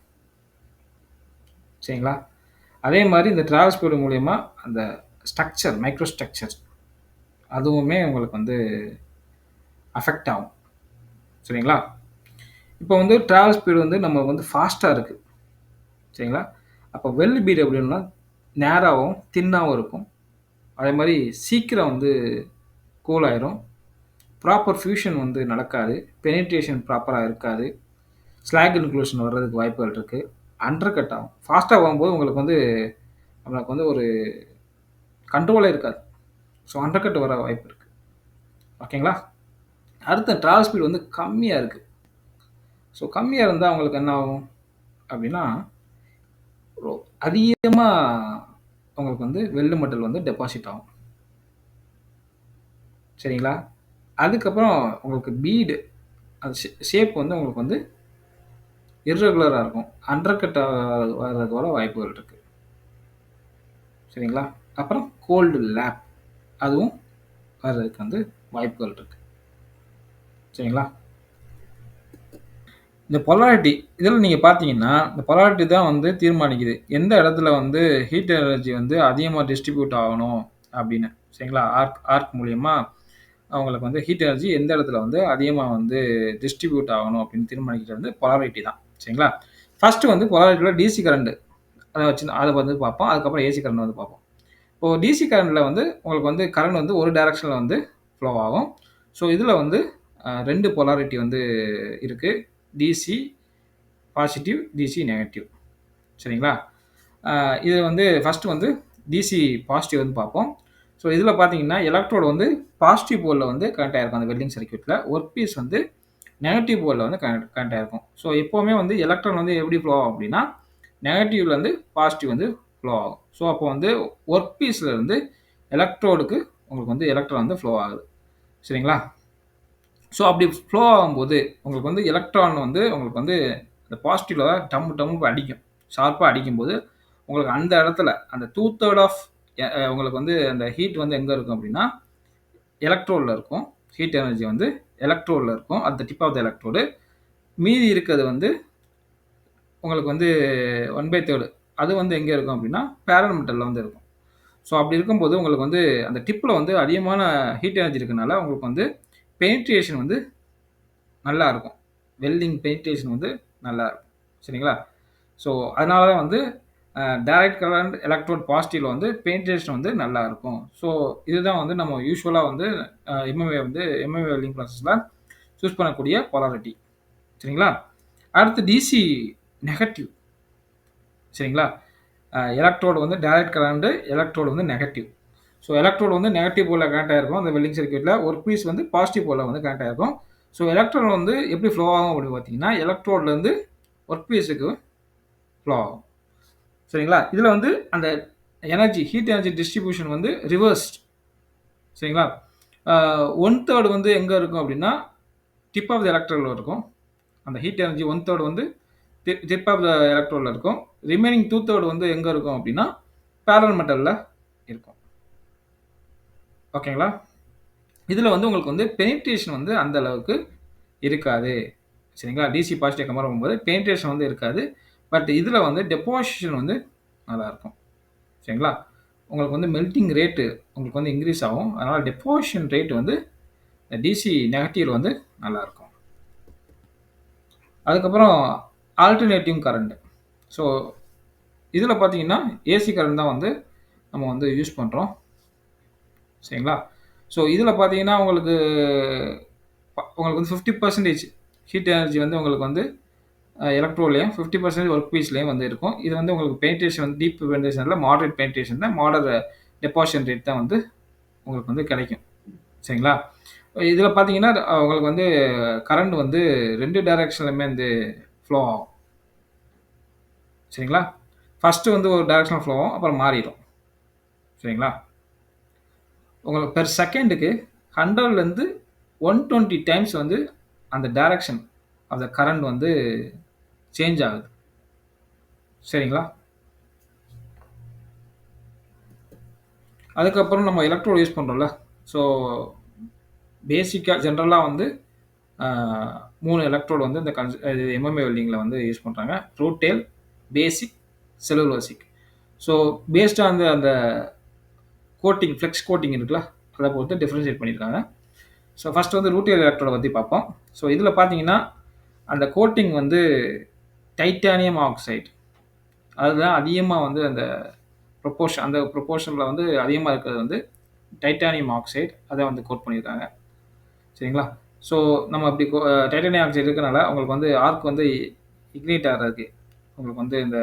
சரிங்களா? அதே மாரி இந்த டிராவல் ஸ்பீடு மூலியமா அந்த ஸ்ட்ரக்சர், மைக்ரோ ஸ்ட்ரக்சர் அதுவுமே உங்களுக்கு வந்து அஃபெக்ட் ஆகும். சரிங்களா? இப்போ வந்து டிராவல் ஸ்பீடு வந்து நம்ம வந்து ஃபாஸ்ட்டா இருக்கு. சரிங்களா? அப்போ வெல் பீட் எப்படின்னா நேராவும், தின்னாவும் இருக்கும். அதே மாரி சீக்கிரம் வந்து கூல் ஆயிரும். ப்ராப்பர் ஃபியூஷன் வந்து நடக்காது. பெனிட்ரேஷன் ப்ராப்பரா இருக்காது. ஸ்லாக் இன்க்ளூஷன் வர்றதுக்கு வாய்ப்புகள் இருக்கு. அண்டர் கட் ஆகும். ஃபாஸ்ட்டா போகும்போது உங்களுக்கு வந்து நம்மளுக்கு வந்து ஒரு கண்ட்ரோலே இருக்காது. ஸோ அண்டர் கட் வர வாய்ப்பு இருக்கு. ஓகேங்களா? அடுத்த டிராவல் ஸ்பீடு வந்து கம்மியா இருக்கு. ஸோ கம்மியா இருந்தா உங்களுக்கு என்ன ஆகும்? அப்படின்னா, அதிகமா உங்களுக்கு வந்து வெல்லு மெட்டல் வந்து டெபாசிட் ஆகும். சரிங்களா? அதுக்கப்புறம் உங்களுக்கு பீடு அது ஷேப் வந்து உங்களுக்கு வந்து இர்ரெகுலரா இருக்கும். அண்டர் கட் வர்றதுக்கு வர வாய்ப்புகள் இருக்கு. சரிங்களா? அப்புறம் கோல்டு லேப் அதுவும் வர்றதுக்கு வந்து வாய்ப்புகள் இருக்கு. சரிங்களா? இந்த பொலாரிட்டி இதில நீங்க பார்த்தீங்கன்னா, இந்த பொலாரிட்டி தான் வந்து தீர்மானிக்குது. எந்த இடத்துல வந்து ஹீட் எனர்ஜி வந்து அதிகமா டிஸ்ட்ரிபியூட் ஆகணும் அப்படின்னு. சரிங்களா? ஆர்க் ஆர்க் மூலியமா அவங்களுக்கு வந்து ஹீட் எனர்ஜி எந்த இடத்துல வந்து அதிகமாக வந்து டிஸ்ட்ரிபியூட் ஆகணும் அப்படின்னு தீர்மானிக்கிறது வந்து பொலாரிட்டி தான். சரிங்களா? ஃபர்ஸ்ட் வந்து பொலாரிட்டியில் டிசி கரண்ட் அதை வந்து பார்ப்போம். அதுக்கப்புறம் ஏசி கரண்ட் வந்து பார்ப்போம். இப்போ டிசி கரண்ட்ல வந்து உங்களுக்கு வந்து கரண்ட் வந்து ஒரு டைரக்ஷன்ல வந்து ஃப்ளோ ஆகும். ஸோ இதில வந்து 2 பொலாரிட்டி வந்து இருக்கு. DC positive, DC negative. சரிங்களா? இது வந்து ஃபர்ஸ்ட் வந்து டிசி பாசிட்டிவ் வந்து பார்ப்போம். ஸோ இதில பார்த்தீங்கன்னா, எலக்ட்ரோடு வந்து பாசிட்டிவ் போல்ல வந்து கனெக்ட் ஆயிருக்கும் அந்த வெல்டிங் சர்க்யூட்ல. ஒர்க் பீஸ் வந்து நெகட்டிவ் போல்ல வந்து கனெக்ட் ஆயிருக்கும். ஸோ எப்பவுமே வந்து எலக்ட்ரான் வந்து எப்படி ஃப்ளோ ஆகும் அப்படின்னா, நெகட்டிவ்லேருந்து பாசிட்டிவ் வந்து ஃப்ளோ ஆகும். ஸோ அப்போ வந்து ஒர்க் பீஸ்ல இருந்து எலக்ட்ரோடுக்கு உங்களுக்கு வந்து எலக்ட்ரான் வந்து ஃப்ளோ ஆகுது. சரிங்களா? ஸோ அப்படி ஃப்ளோ ஆகும்போது உங்களுக்கு வந்து எலக்ட்ரான் வந்து உங்களுக்கு வந்து இந்த பாசிட்டிவ்ல டம்மு டம்முன்னு அடிக்கும். ஷார்ப்பா அடிக்கும்போது, உங்களுக்கு அந்த இடத்துல அந்த 2/3 ஆஃப் உங்களுக்கு வந்து அந்த ஹீட் வந்து எங்க இருக்கும் அப்படின்னா, எலக்ட்ரோட்ல இருக்கும். ஹீட் எனர்ஜி வந்து எலக்ட்ரோட்ல இருக்கும். At the tip of the electrode. மீதி இருக்கிறது வந்து உங்களுக்கு வந்து 1/3 அது வந்து எங்க இருக்கும் அப்படின்னா, பேரல் மெட்டல்ல வந்து இருக்கும். ஸோ அப்படி இருக்கும்போது உங்களுக்கு வந்து அந்த டிப்ல வந்து அதிகமான ஹீட் எனர்ஜி இருக்கனால, உங்களுக்கு வந்து பெனிட்ரேஷன் வந்து நல்லா இருக்கும். வெல்டிங் பெனிட்ரேஷன் வந்து நல்லா இருக்கும். சரிங்களா? ஸோ அதனால தான் வந்து டைரக்ட் கரண்ட் எலக்ட்ரோட் பாசிட்டிவ்ல வந்து பெனிட்ரேஷன் வந்து நல்லா இருக்கும். ஸோ இதுதான் வந்து நம்ம யூசுவலா வந்து எம்எம்ஏ வெல்டிங் ப்ராசஸ்ல சூஸ் பண்ணக்கூடிய போலாரிட்டி. சரிங்களா? அடுத்து டிசி நெகட்டிவ். சரிங்களா? எலக்ட்ரோடு வந்து டைரக்ட் கரண்ட், எலக்ட்ரோடு வந்து நெகட்டிவ். ஸோ எலக்ட்ரோடு வந்து நெகட்டிவ் போல கனெக்ட் ஆயிருக்கும் அந்த வெல்டிங் சர்க்யூட்ல. ஒர்க் பீஸ் வந்து பாசிட்டிவ் போல வந்து கனெக்ட் ஆயிருக்கும். ஸோ எலக்ட்ரான் வந்து எப்படி ஃப்ளோ ஆகும் அப்படின்னு பார்த்தீங்கன்னா, எலக்ட்ரோட்லேருந்து ஒர்க் பீஸுக்கு ஃப்ளோ ஆகும். சரிங்களா? இதில் வந்து அந்த எனர்ஜி ஹீட் எனர்ஜி டிஸ்ட்ரிபியூஷன் வந்து ரிவர்ஸ்ட். சரிங்களா? 1/3 வந்து எங்கே இருக்கும் அப்படின்னா, டிப் ஆஃப் த எலக்ட்ரோடில் இருக்கும். அந்த ஹீட் எனர்ஜி 1/3 வந்து டிப் ஆஃப் த எலக்ட்ரோடில் இருக்கும். ரிமைனிங் 2/3 வந்து எங்கே இருக்கும் அப்படின்னா, பேரல் மெட்டலில் இருக்கும். ஓகேங்களா? இதில் வந்து உங்களுக்கு வந்து பெனிட்ரேஷன் வந்து அந்த அளவுக்கு இருக்காது. சரிங்களா? டிசி பாசிட்டிவ் கம்பேர் பண்ணும்போது பெனிட்ரேஷன் வந்து இருக்காது. பட் இதில் வந்து டெபாசிஷன் வந்து நல்லாயிருக்கும். சரிங்களா? உங்களுக்கு வந்து மெல்டிங் ரேட்டு உங்களுக்கு வந்து இன்க்ரீஸ் ஆகும். அதனால் டெபாசிஷன் ரேட் வந்து டிசி நெகட்டிவ்ல வந்து நல்லாயிருக்கும். அதுக்கப்புறம் ஆல்டர்னேட்டிவ் கரண்ட். ஸோ இதில் பார்த்தீங்கன்னா, ஏசி கரண்ட் தான் வந்து நம்ம வந்து யூஸ் பண்ணுறோம். சரிங்களா? ஸோ இதில் பார்த்தீங்கன்னா, உங்களுக்கு வந்து 50% ஹீட் எனர்ஜி வந்து உங்களுக்கு வந்து எலக்ட்ரோலையும் 50% ஒர்க் பீஸ்லையும் வந்து இருக்கும். இது வந்து உங்களுக்கு பெனிட்ரேஷன் வந்து டீப் பெனிட்ரேஷன் இல்ல, மாடரேட் பெனிட்ரேஷன் தான். டெபாசிஷன் ரேட் தான் வந்து உங்களுக்கு வந்து கிடைக்கும். சரிங்களா? இதில் பார்த்தீங்கன்னா, உங்களுக்கு வந்து கரண்ட் வந்து 2 டைரக்ஷன்லயுமே வந்து ஃப்ளோ ஆகும். சரிங்களா? ஃபர்ஸ்ட் வந்து ஒரு டைரக்ஷனல் ஃப்ளோ ஆகும். அப்புறம் மாறிடும். சரிங்களா? உங்களுக்கு பெர் செகண்டுக்கு 100லேருந்து 120 டைம்ஸ் வந்து அந்த டைரக்ஷன் ஆஃப் த கரண்ட் வந்து சேஞ்ச் ஆகுது. சரிங்களா? அதுக்கப்புறம் நம்ம எலக்ட்ரோட் யூஸ் பண்ணுறோம்ல. ஸோ பேசிக்காக ஜென்ரலாக வந்து 3 எலக்ட்ரோட் வந்து இந்த எம்எம்ஏ வெல்டிங்கில் வந்து யூஸ் பண்ணுறாங்க. ரூட்டேல், பேசிக், செல்லுலோசிக். ஸோ பேஸ்ட் ஆன் அந்த கோட்டிங், ஃப்ளெக்ஸ் கோட்டிங் இருக்குல்ல, அதை பொறுத்து டிஃப்ரென்ஷியேட் பண்ணியிருக்காங்க. ஸோ ஃபர்ஸ்ட் வந்து ரூட்டேல் எலக்ட்ரோட பற்றி பார்ப்போம். ஸோ இதில் பார்த்தீங்கன்னா, அந்த கோட்டிங் வந்து டைட்டானியம் ஆக்சைடு. அதுதான் அதிகமாக வந்து அந்த ப்ரொப்போர்ஷனில் வந்து அதிகமாக இருக்கிறது வந்து டைட்டானியம் ஆக்சைடு. அதை வந்து கோட் பண்ணியிருக்காங்க. சரிங்களா? ஸோ நம்ம அப்படி டைட்டானியம் ஆக்சைடு இருக்கனால உங்களுக்கு வந்து ஆர்க் வந்து இக்னைட் ஆகிறதுக்கு, உங்களுக்கு வந்து இந்த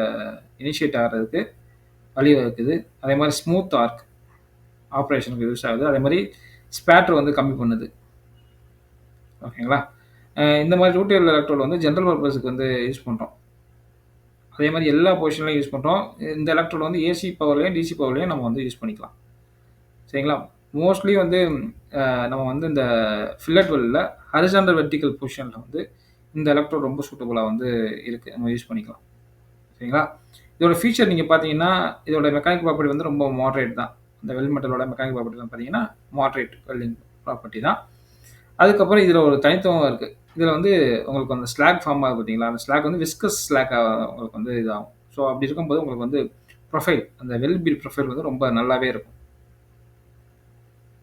இனிஷியேட் ஆகிறதுக்கு வழிவகுக்குது. அதே மாதிரி ஸ்மூத் ஆர்க் ஆப்ரேஷனுக்கு யூஸ் ஆகுது. அதே மாதிரி ஸ்பேட்டர் வந்து கம்மி பண்ணுது. ஓகேங்களா? இந்த மாதிரி ரூட்டேல் எலக்ட்ரோட் வந்து ஜென்ரல் பர்பஸுக்கு வந்து யூஸ் பண்ணுறோம். அதே மாதிரி எல்லா பொசிஷன்லையும் யூஸ் பண்ணுறோம். இந்த எலக்ட்ரோட் வந்து ஏசி பவர்லையும் டிசி பவர்லையும் நம்ம வந்து யூஸ் பண்ணிக்கலாம். சரிங்களா? மோஸ்ட்லி வந்து நம்ம வந்து இந்த ஃபில்லட் வெல்ல ஹரிசாண்டல் வெர்டிக்கல் பொசிஷனில் வந்து இந்த எலக்ட்ரோட் ரொம்ப சூட்டபுளாக வந்து இருக்குது. நம்ம யூஸ் பண்ணிக்கலாம். சரிங்களா? இதோட ஃபீச்சர் நீங்கள் பார்த்தீங்கன்னா, இதோட மெக்கானிக் ப்ராப்பர்ட்டி வந்து ரொம்ப மாடரேட் தான். இந்த வெல் மெட்டலோட மெக்கானிக் ப்ராப்பர்ட்டி வந்து பார்த்தீங்கன்னா, மாடரேட் வெல்டிங் ப்ராப்பர்ட்டி தான். அதுக்கப்புறம் இதில் ஒரு தனித்துவம் இருக்குது. இதில் வந்து உங்களுக்கு அந்த ஸ்லாக் ஃபார்ம் ஆகுது பார்த்தீங்களா? அந்த ஸ்லாக் வந்து விஸ்கஸ் ஸ்லாக்காக உங்களுக்கு வந்து இதாகும். ஸோ அப்படி இருக்கும்போது உங்களுக்கு வந்து ப்ரொஃபைல், அந்த வெல் பீட் ப்ரொஃபைல் வந்து ரொம்ப நல்லாவே இருக்கும்.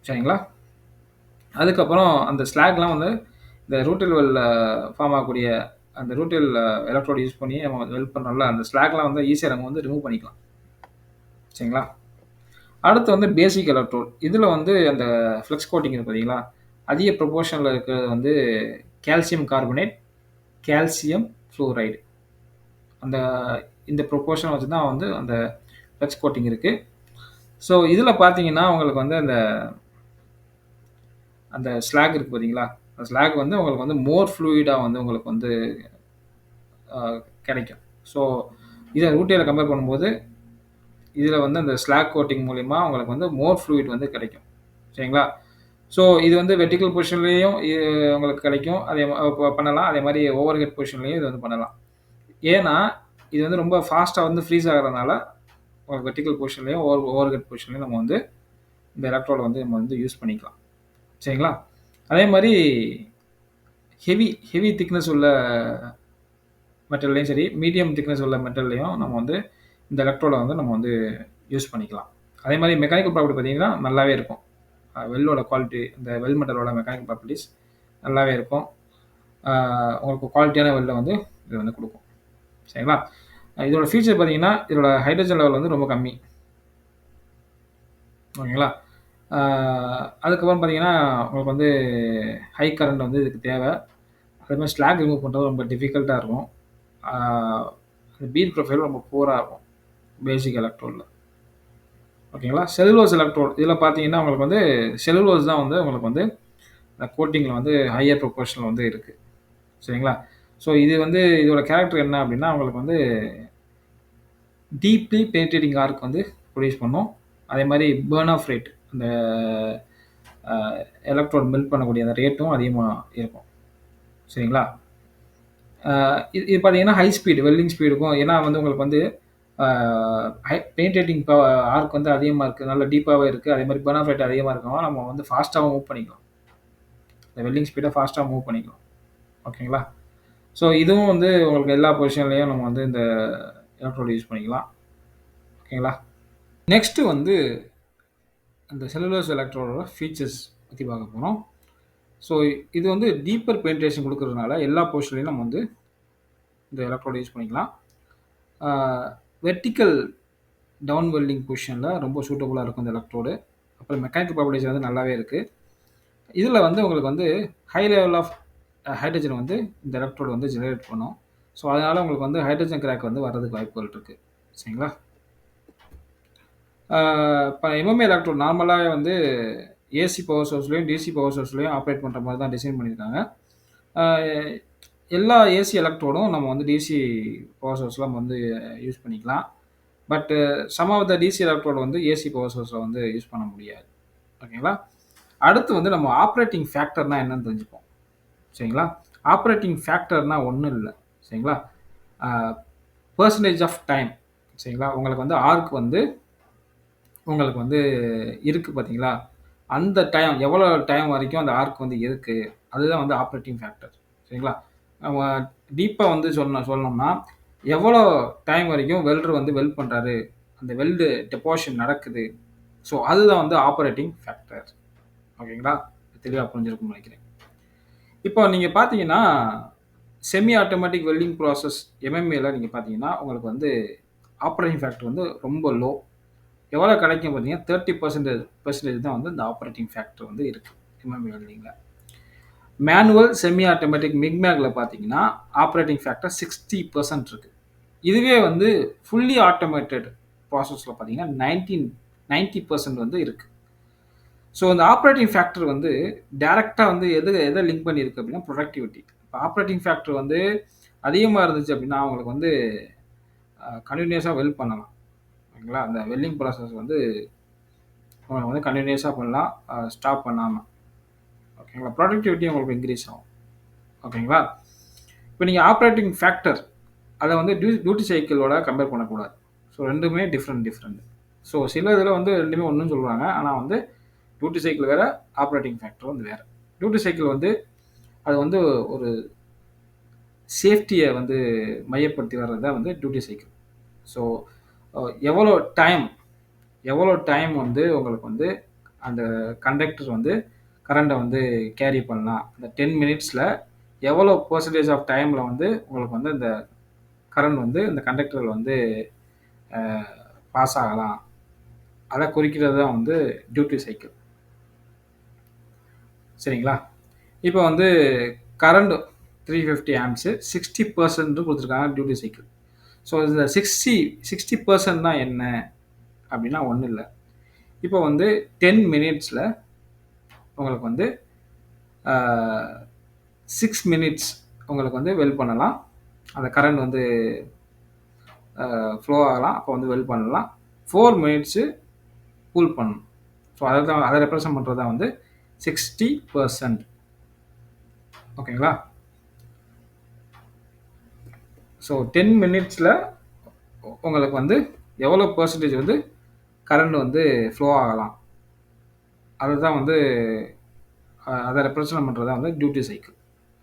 சரிங்களா? அதுக்கப்புறம் அந்த ஸ்லாக்லாம் வந்து இந்த ரூட்டில் வெல்ல ஃபார்ம் ஆகக்கூடிய அந்த ரூட்டில் எலக்ட்ரோட் யூஸ் பண்ணி நம்ம வெல்ட் பண்ணுறோம்ல, அந்த ஸ்லாக்லாம் வந்து ஈஸியா நம்ம வந்து ரிமூவ் பண்ணிக்கலாம். சரிங்களா? அடுத்து வந்து பேசிக் எலக்ட்ரோட். இதில வந்து அந்த ஃப்ளெக்ஸ் கோட்டிங் இருக்கு பார்த்தீங்களா? அதிக ப்ரொபோர்ஷன்ல இருக்கிறது வந்து கால்சியம் கார்பனேட், கால்சியம் ஃப்ளூரைடு. அந்த இந்த ப்ரொபோர்ஷன் வச்சு தான் வந்து அந்த ஃப்ளெக்ஸ் கோட்டிங் இருக்கு. ஸோ இதில பார்த்தீங்கன்னா, உங்களுக்கு வந்து அந்த அந்த ஸ்லாக் இருக்கு பார்த்தீங்களா? அந்த ஸ்லாக் வந்து உங்களுக்கு வந்து மோர் ஃப்ளூயிடா வந்து உங்களுக்கு வந்து அ கிடைக்கும். ஸோ இத ரூட்டில கம்பேர் பண்ணும்போது, இதில வந்து அந்த ஸ்லாக் கோட்டிங் மூலியமா உங்களுக்கு வந்து மோர் ஃப்ளூயிட் வந்து கிடைக்கும். சரிங்களா? ஸோ இது வந்து வெர்டிகல் பொசிஷன்லயும் உங்களுக்கு கிடைக்கும். அதே பண்ணலாம். அதே மாரி ஓவர் ஹெட் பொசிஷன்லயும் இது வந்து பண்ணலாம். ஏன்னா, இது வந்து ரொம்ப ஃபாஸ்ட்டா வந்து ஃப்ரீஸ் ஆகுறதுனால, ஒரு வெர்டிகல் பொசிஷன்லயும், ஓவர் ஹெட் பொசிஷன்லயும் நம்ம வந்து இந்த எலக்ட்ரோட வந்து நம்ம வந்து யூஸ் பண்ணிக்கலாம். சரிங்களா? அதே மாரி ஹெவி ஹெவி திக்னெஸ் உள்ள மெட்டல்லையும் சரி, மீடியம் திக்னெஸ் உள்ள மெட்டல்லையும் நம்ம வந்து இந்த எலக்ட்ரோட வந்து நம்ம வந்து யூஸ் பண்ணிக்கலாம். அதே மாரி மெக்கானிக்கல் ப்ராப்பர்ட்டி பார்த்தீங்கன்னா, நல்லாவே இருக்கும். வெல்லோட குவாலிட்டி இந்த வெல் மெட்டலோட மெக்கானிக்கல் ப்ராப்பர்ட்டீஸ் நல்லாவே இருக்கும். அ உங்களுக்கு குவாலிட்டியான வெல்ல வந்து இது வந்து குடுக்கும். சரிங்களா? இதோட ஃபீச்சர் பார்த்தீங்கன்னா, இதோட ஹைட்ரஜன் லெவல் வந்து ரொம்ப கம்மி. ஓகேங்களா? அ அதுக்கப்புறம் பார்த்தீங்கன்னா, உங்களுக்கு வந்து ஹை கரண்ட் வந்து இதுக்கு தேவ. அதே மாரி ஸ்லாக் ரிமூவ் பண்றது ரொம்ப டிஃபிகல்ட்டா இருக்கும். ஆ பீட் ப்ரொஃபைல் ரொம்ப புவரா இருக்கும். பேசிக் எலக்ட்ரோட்ல. ஓகேங்களா? செல்லுலோஸ் எலக்ட்ரோட் இதில பார்த்தீங்கன்னா, உங்களுக்கு வந்து செல்லுலோஸ் தான் வந்து உங்களுக்கு வந்து கோட்டிங்ல வந்து ஹையர் ப்ரொபோர்ஷன்ல வந்து இருக்கு. சரிங்களா? ஸோ இது வந்து இதோட கேரக்டர் என்ன அப்டின்னா, உங்களுக்கு வந்து டீப்லி பெனிட்ரேட்டிங் ஆர்க் வந்து ப்ரொடியூஸ் பண்ணும். அதே மாரி பர்ன் ஆஃப் ரேட் அந்த அ எலக்ட்ரோட் மெல்ட் பண்ணக்கூடிய அந்த ரேட்டும் அதிகமா இருக்கும். சரிங்களா? அ இது பார்த்தீங்கன்னா, ஹை ஸ்பீட் வெல்டிங் ஸ்பீடுக்கும் ஏன்னா வந்து உங்களுக்கு வந்து ஆ பெனிட்ரேட்டிங் ஆர்க் வந்து அதிகமா இருக்கு. நல்ல டீப்பாவே இருக்கு. அதே மாரி பர்ன் ஆஃப் ரேட் அதிகமா இருக்கவும், நம்ம வந்து ஃபாஸ்ட்டாவும் மூவ் பண்ணிக்கலாம். இந்த வெல்டிங் ஸ்பீட ஃபாஸ்ட்டா மூவ் பண்ணிக்கலாம். ஓகேங்களா? ஸோ இதுவும் வந்து உங்களுக்கு எல்லா பொசிஷன்லயும் நம்ம வந்து இந்த எலக்ட்ரோட யூஸ் பண்ணிக்கலாம். ஓகேங்களா? நெக்ஸ்ட் வந்து அந்த செல்லுலோஸ் எலக்ட்ரோடோட ஃபீச்சர்ஸ் பத்தி பார்க்க போறோம். ஸோ இது வந்து டீப்பர் பெனிட்ரேஷன் குடுக்கறதுனால எல்லா பொசிஷன்லயும் நம்ம வந்து இந்த எலக்ட்ரோட யூஸ் பண்ணிக்கலாம். ஆ வெர்டிகல் டவுன் வெல்டிங் பொசிஷன்ல ரொம்ப சூட்டபுளா இருக்கும் இந்த எலக்ட்ரோடு. அப்புறம் மெக்கானிக்கல் ப்ராப்பர்ட்டீஸ் வந்து நல்லாவே இருக்கு. இதுல வந்து உங்களுக்கு வந்து ஹை லெவல் ஆஃப் ஹைட்ரஜன் வந்து இந்த எலக்ட்ரோட் வந்து ஜெனரேட் பண்ணும். ஸோ அதனால உங்களுக்கு வந்து ஹைட்ரஜன் கிராக் வந்து வர்றதுக்கு வாய்ப்புகள் இருக்கு. சரிங்களா? இப்ப எம்எம்ஏ எலக்ட்ரோட் நார்மலாவே வந்து ஏசி பவர் சோர்ஸ்லயும், டிசி பவர் சோர்ஸ்லயும் ஆப்பரேட் பண்ற மாரி தான் டிசைன் பண்ணியிருக்காங்க. ஆ எல்லா ஏசி எலக்ட்ரோடும் நம்ம வந்து டிசி பவர் சோர்ஸ்ல நம்ம வந்து யூஸ் பண்ணிக்கலாம். But some of the DC electrode வந்து ஏசி பவர் சோர்ஸ்ல வந்து யூஸ் பண்ண முடியாது. ஓகேங்களா? அடுத்து வந்து நம்ம ஆப்பரேட்டிங் ஃபேக்டர்னா என்னன்னு தெரிஞ்சுப்போம். சரிங்களா? ஆப்பரேட்டிங் ஃபேக்டர்னா ஒண்ணும் இல்ல. சரிங்களா? ஆ பெர்சன்டேஜ் ஆஃப் டைம். சரிங்களா? உங்களுக்கு வந்து ஆர்க் வந்து உங்களுக்கு வந்து இருக்கு பார்த்தீங்களா? அந்த டைம் எவ்வளோ டைம் வரைக்கும் அந்த ஆர்க் வந்து இருக்கு. அதுதான் வந்து ஆப்பரேட்டிங் ஃபேக்டர். சரிங்களா? நம்ம டீப்பா வந்து சொல்லணும்னா, எவ்வளோ டைம் வரைக்கும் வெல்டர் வந்து வெல்ட் பண்றாரு. அந்த வெல்டு டெபோசிஷன் நடக்குது. ஸோ அதுதான் வந்து ஆப்பரேட்டிங் ஃபேக்டர். ஓகேங்களா? தெளிவா புரிஞ்சிருக்கும்னு நெனைக்கிறேன். இப்போ நீங்க பார்த்தீங்கன்னா, செமி ஆட்டோமேட்டிக் வெல்டிங் ப்ராசஸ் எம்எம்ஏல நீங்க பார்த்தீங்கன்னா, உங்களுக்கு வந்து ஆப்பரேட்டிங் ஃபேக்டர் வந்து ரொம்ப லோ. எவ்வளோ கிடைக்கும் பார்த்தீங்கன்னா, 30% பெர்சன்டேஜ் தான் வந்து இந்த ஆப்பரேட்டிங் ஃபேக்டர் வந்து இருக்கு. எம்எம்ஏ வெல்டிங்ல. மேனுவல், செமி ஆட்டோமேட்டிக் மிக்மேக்ல பார்த்தீங்கன்னா, ஆப்பரேட்டிங் ஃபேக்டர் 60% இருக்கு. இதுவே வந்து ஃபுல்லி ஆட்டோமேட்டட் ப்ராசஸ்ல பார்த்தீங்கன்னா, 90% வந்து இருக்கு. ஸோ இந்த ஆப்பரேட்டிங் ஃபேக்டர் வந்து டைரக்ட்டா வந்து எத லிங்க் பண்ணியிருக்கு அப்டின்னா, புரொடக்டிவிட்டி. இப்ப ஆப்பரேட்டிங் ஃபேக்டர் வந்து அதிகமா இருந்துச்சு அப்டின்னா, அவங்களுக்கு வந்து கன்டினியூஸா வெல்ட் பண்ணலாம். ஓகேங்களா? அந்த வெல்டிங் ப்ராசஸ் வந்து அவங்க வந்து கன்டினியூஸா பண்ணலாம். ஸ்டாப் பண்ணாம. ஓகேங்களா? புரொடக்டிவிட்டி உங்களுக்கு இன்கிரீஸ் ஆகும். ஓகேங்களா? இப்ப நீங்க ஆப்பரேட்டிங் ஃபேக்டர் அத வந்து டியூட்டி சைக்கிளோட கம்பேர் பண்ணக்கூடாது. ஸோ 2மே டிஃபரெண்ட். ஸோ சில இதில வந்து 2மே ஒண்ணுன்னு சொல்றாங்க. ஆனா வந்து டியூட்டி சைக்கிள் வேற, ஆப்பரேட்டிங் ஃபேக்டர் வந்து வேற. டியூட்டி சைக்கிள் வந்து அது வந்து ஒரு சேஃப்டிய வந்து மையப்படுத்தி வர்றது தான் வந்து டியூட்டி சைக்கிள். ஸோ அ எவ்வளோ டைம் எவ்வளோ டைம் வந்து உங்களுக்கு வந்து அந்த கண்டக்டர் வந்து கரண்ட்டை வந்து கேரி பண்ணலாம். அந்த 10 மினிட்ஸில எவ்வளோ பெர்சன்டேஜ் ஆஃப் டைமில வந்து உங்களுக்கு வந்து இந்த கரண்ட் வந்து இந்த கண்டக்டர்ல வந்து அ பாஸ் ஆகலாம். அத குறிக்கிறது தான் வந்து டியூட்டி சைக்கிள். சரிங்களா? இப்போ வந்து கரண்ட் 350 ஆம்ப்ஸ் 60% குடுத்துருக்காங்க டியூட்டி சைக்கிள். ஸோ இந்த 60% என்ன அப்படின்னா ஒண்ணும் இல்ல. இப்போ வந்து 10 மினிட்ஸ்ல உங்களுக்கு வந்து ஆ 6 மினிட்ஸ் உங்களுக்கு வந்து வெல் பண்ணலாம். அந்த கரண்ட் வந்து ஃப்ளோ ஆகலாம். அப்போ வந்து வெல் பண்ணலாம். 4 மினிட்ஸ் கூல் பண்ணணும். ஸோ அத ரெப்ரசன்ட் பண்றது தான் வந்து 60%. ஓகேங்களா? ஸோ 10 மினிட்ஸ்ல உங்களுக்கு வந்து எவ்வளோ பெர்சன்டேஜ் வந்து கரண்ட் வந்து ஃப்ளோ ஆகலாம். அதுதான் வந்து அத ரெப்ரசன்ட் பண்றது தான் வந்து டியூட்டி சைக்கிள்.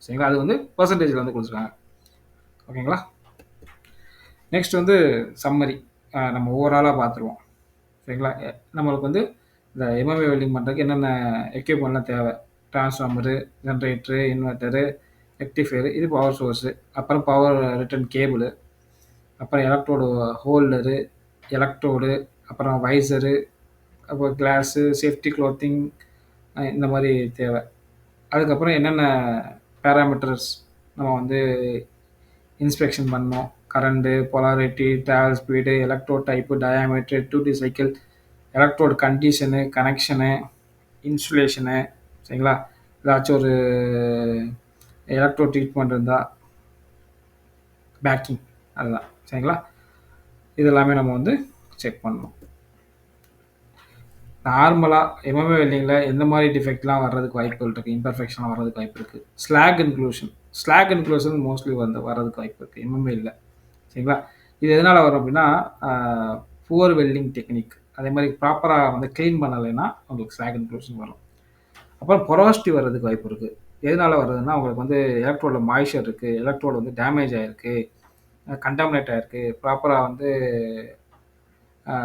சரிங்களா? அது வந்து பெர்சன்டேஜ்ல வந்து குடுத்துருக்காங்க. ஓகேங்களா? நெக்ஸ்ட் வந்து சம்மரி. நம்ம ஓவராலா பார்த்துருவோம். சரிங்களா? நம்மளுக்கு வந்து இந்த எம்எம்ஏ வெல்டிங் பண்ணுறதுக்கு என்னென்ன எக்யூப்மெண்ட்லாம் தேவை? டிரான்ஸ்ஃபார்மரு, ஜெனரேட்டரு, இன்வெர்ட்டரு, ரெக்டிஃபையரு, இது பவர் சோர்ஸு. அப்புறம் பவர் ரிட்டர்ன் கேபிளு, அப்புறம் எலக்ட்ரோடு ஹோல்டரு, எலக்ட்ரோடு, அப்புறம் வைசரு, அப்புறம் கிளாஸு, சேஃப்டி க்ளோத்திங் இந்த மாரி தேவை. அதுக்கப்புறம் என்னென்ன பேராமீட்டர்ஸ் நம்ம வந்து இன்ஸ்பெக்ஷன் பண்ணணும். Current, polarity, travel speed, electrode type, diameter, duty cycle, electrode condition, connection, insulation. சரிங்களா? ஏதாச்சும் ஒரு எலக்ட்ரோ ட்ரீட்மெண்ட் இருந்தா, பேக்கிங் அதுதான். சரிங்களா? இது எல்லாமே நம்ம வந்து செக் பண்ணணும். நார்மலா எம்எம்ஏ வெல்டிங்ல எந்த மாரி டிஃபெக்ட்லாம் வர்றதுக்கு வாய்ப்புகள் இருக்கு? இம்பர்ஃபெக்ஷன்லாம் வர்றதுக்கு வாய்ப்பு இருக்கு. ஸ்லாக் இன்க்ளூஷன் மோஸ்ட்லி வந்து வர்றதுக்கு வாய்ப்பு இருக்கு. எம்எம்ஏ இல்ல. சரிங்களா? இது எதனால வரும் அப்படின்னா, அ புவர் வெல்டிங் டெக்னிக். அதே மாரி ப்ராப்பரா வந்து கிளீன் பண்ணலைன்னா, உங்களுக்கு ஸ்லாக் இன்க்ளூஷன் வரும். அப்புறம் பொரோசிட்டி வர்றதுக்கு வாய்ப்பு இருக்கு. எதனால வருதுன்னா, உங்களுக்கு வந்து எலக்ட்ரோட்ல மாய்ஸ்சர் இருக்கு. எலக்ட்ரோட் வந்து டேமேஜ் ஆயிருக்கு. கண்டாமினேட் ஆயிருக்கு. ப்ராப்பரா வந்து அ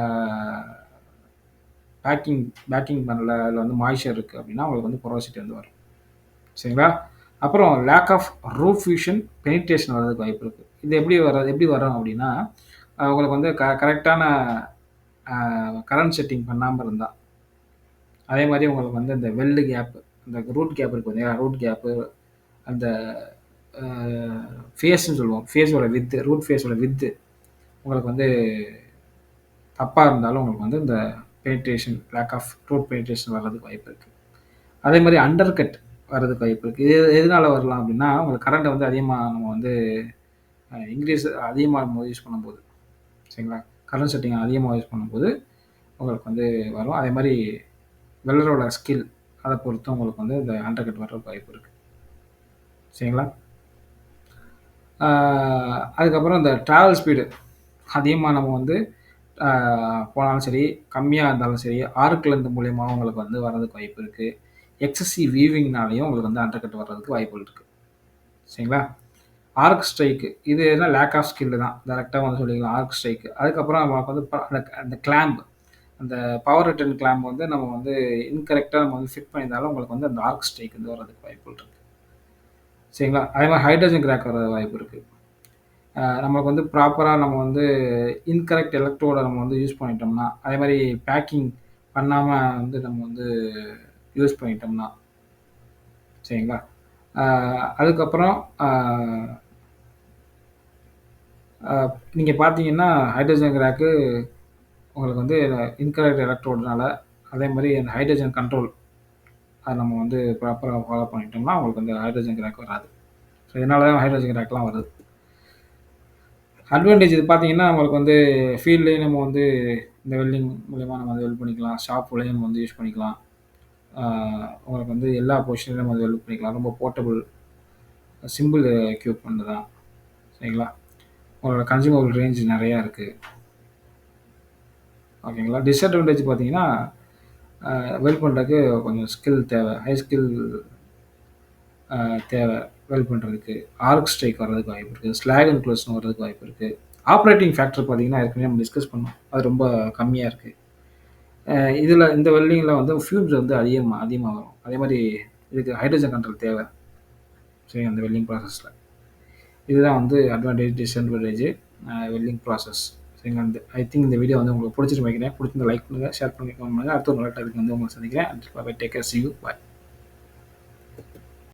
பேக்கிங் பேக்கிங் பண்ணல. அதில வந்து மாய்ஸ்சர் இருக்கு அப்படின்னா, உங்களுக்கு வந்து பொரோசிட்டி வந்து வரும். சரிங்களா? அப்புறம் lack of root fusion penetration வர்றதுக்கு வாய்ப்பு இருக்கு. இது எப்படி வரும் அப்படின்னா, உங்களுக்கு வந்து கரெக்ட்டான அ கரண்ட் செட்டிங் பண்ணாம இருந்தா, அதே மாரி உங்களுக்கு வந்து இந்த வெல்டு கேப், இந்த ரூட் கேப் இருக்கு பார்த்தீங்களா? ரூட் கேப்பு, அந்த அ ஃபேஸ்ன்னு சொல்லுவோம். ஃபேஸோட விட்த், ரூட் ஃபேஸோட விட்த் உங்களுக்கு வந்து தப்பா இருந்தாலும் உங்களுக்கு வந்து இந்த penetration, lack of root penetration வர்றதுக்கு வாய்ப்பு இருக்கு. அதே மாரி அண்டர் கட் வர்றதுக்கு வாய்ப்பு இருக்கு. இது எதனால வரலாம் அப்படின்னா, உங்களுக்கு கரண்ட்ட வந்து அதிகமா நம்ம வந்து அதிகமா நம்ம யூஸ் பண்ணும்போது, சரிங்களா? கரண்ட் செட்டிங் அதிகமா யூஸ் பண்ணும்போது, உங்களுக்கு வந்து வரும். அதே மாரி வெல்டரோட ஸ்கில் அத பொறுத்து உங்களுக்கு வந்து இந்த அண்டர் கட் வர்றதுக்கு வாய்ப்பு இருக்கு. சரிங்களா? ஆ அதுக்கப்புறம் இந்த டிராவல் ஸ்பீடு அதிகமா நம்ம வந்து ஆ போனாலும் சரி, கம்மியா இருந்தாலும் சரி, ஆர்க் லென்த் மூலியமாவும் உங்களுக்கு வந்து வர்றதுக்கு வாய்ப்பு இருக்கு. எக்ஸசிவ் வீவிங்னாலயும் உங்களுக்கு வந்து அண்டர் கட் வர்றதுக்கு வாய்ப்புகள் இருக்கு. சரிங்களா? ஆர்க் ஸ்ட்ரைக் இது என்ன லேக் ஆஃப் ஸ்கில் தான். டைரக்ட்டா வந்து சொல்லிக்கலாம் ஆர்க் ஸ்ட்ரைக். அதுக்கப்புறம் நமக்கு வந்து அந்த அந்த கிளாம்ப் அந்த பவர் ரிட்டர்ன் கிளாம்ப் வந்து நம்ம வந்து இன்கரெக்ட்டா நம்ம வந்து ஃபிட் பண்ணியிருந்தாலும் உங்களுக்கு வந்து அந்த ஆர்க் ஸ்ட்ரைக் வந்து வர்றதுக்கு வாய்ப்புகள் இருக்கு. சரிங்களா? அதே மாரி ஹைட்ரஜன் கிராக் வர வாய்ப்பு இருக்கு. நமக்கு வந்து ப்ராப்பரா நம்ம வந்து இன்கரெக்ட் எலக்ட்ரோட நம்ம வந்து யூஸ் பண்ணிட்டோம்னா, அதே மாரி பேக்கிங் பண்ணாம வந்து நம்ம வந்து யூஸ் பண்ணிட்டோம்னா, சரிங்களா? அ அதுக்கப்புறம் அ அ நீங்க பார்த்தீங்கன்னா, ஹைட்ரஜன் கிராக்கு உங்களுக்கு வந்து இன்கரெக்ட் எலக்ட்ரோடுனால, அதே மாரி அந்த ஹைட்ரஜன் கண்ட்ரோல் அத நம்ம வந்து ப்ராப்பரா ஃபாலோ பண்ணிட்டோம்னா, உங்களுக்கு வந்து ஹைட்ரஜன் கிராக் வராது. ஸோ இதனால தான் ஹைட்ரஜன் கிராக்லாம் வருது. அட்வான்டேஜ் இது பார்த்தீங்கன்னா, உங்களுக்கு வந்து ஃபீல்ட்லயும் நம்ம வந்து இந்த வெல்டிங் மூலியமா நம்ம வந்து வெல்ட் பண்ணிக்கலாம். ஷாப்லயும் நம்ம வந்து யூஸ் பண்ணிக்கலாம். ஆ உங்களுக்கு வந்து எல்லா பொசிஷன்லயும் நம்ம வந்து வெல்ட் பண்ணிக்கலாம். ரொம்ப போர்ட்டபிள், சிம்பிள் எக்யூப்மெண்ட் தான். சரிங்களா? உங்களோட கன்சூமபிள் ரேஞ்ச் நெறையா இருக்கு. ஓகேங்களா? டிஸ்அட்வான்டேஜ் பார்த்தீங்கன்னா, வெல்ட் பண்றதுக்கு கொஞ்சம் ஸ்கில் தேவை. ஹை ஸ்கில் அ தேவை வெல்ட் பண்றதுக்கு. ஆர்க் ஸ்ட்ரைக் வர்றதுக்கு வாய்ப்பு இருக்கு. ஸ்லாக் இன்க்ளூஷன் வர்றதுக்கு வாய்ப்பு இருக்கு. ஆப்பரேட்டிங் ஃபேக்டர் பார்த்தீங்கன்னா, ஏற்கனவே நம்ம டிஸ்கஸ் பண்ணோம். அது ரொம்ப கம்மியா இருக்கு. இதில இந்த வெல்டிங்கில வந்து ஃபியூம்ஸ் வந்து அதிகமா வரும். அதே மாரி இதுக்கு ஹைட்ரோஜன் கண்ட்ரோல் தேவை. சரி அந்த வெல்டிங் ப்ராசஸ்ல. இதுதான் வந்து அட்வான்டேஜ், டிஸ்அட்வான்டேஜ் வெல்டிங் ப்ராசஸ். சரிங்களா? ஐ திங்க் இந்த வீடியோ வந்து உங்களுக்கு புடிச்சிருக்கும்னு நெனைக்கிறேன். புடிச்சிருந்தா லைக் பண்ணுங்க, ஷேர் பண்ணுங்க, கமெண்ட் பண்ணுங்க. அடுத்த ஒரு நல்ல டாபிக் வந்து உங்கள சந்திக்கிறேன். Bye bye. Take care. See you. Bye.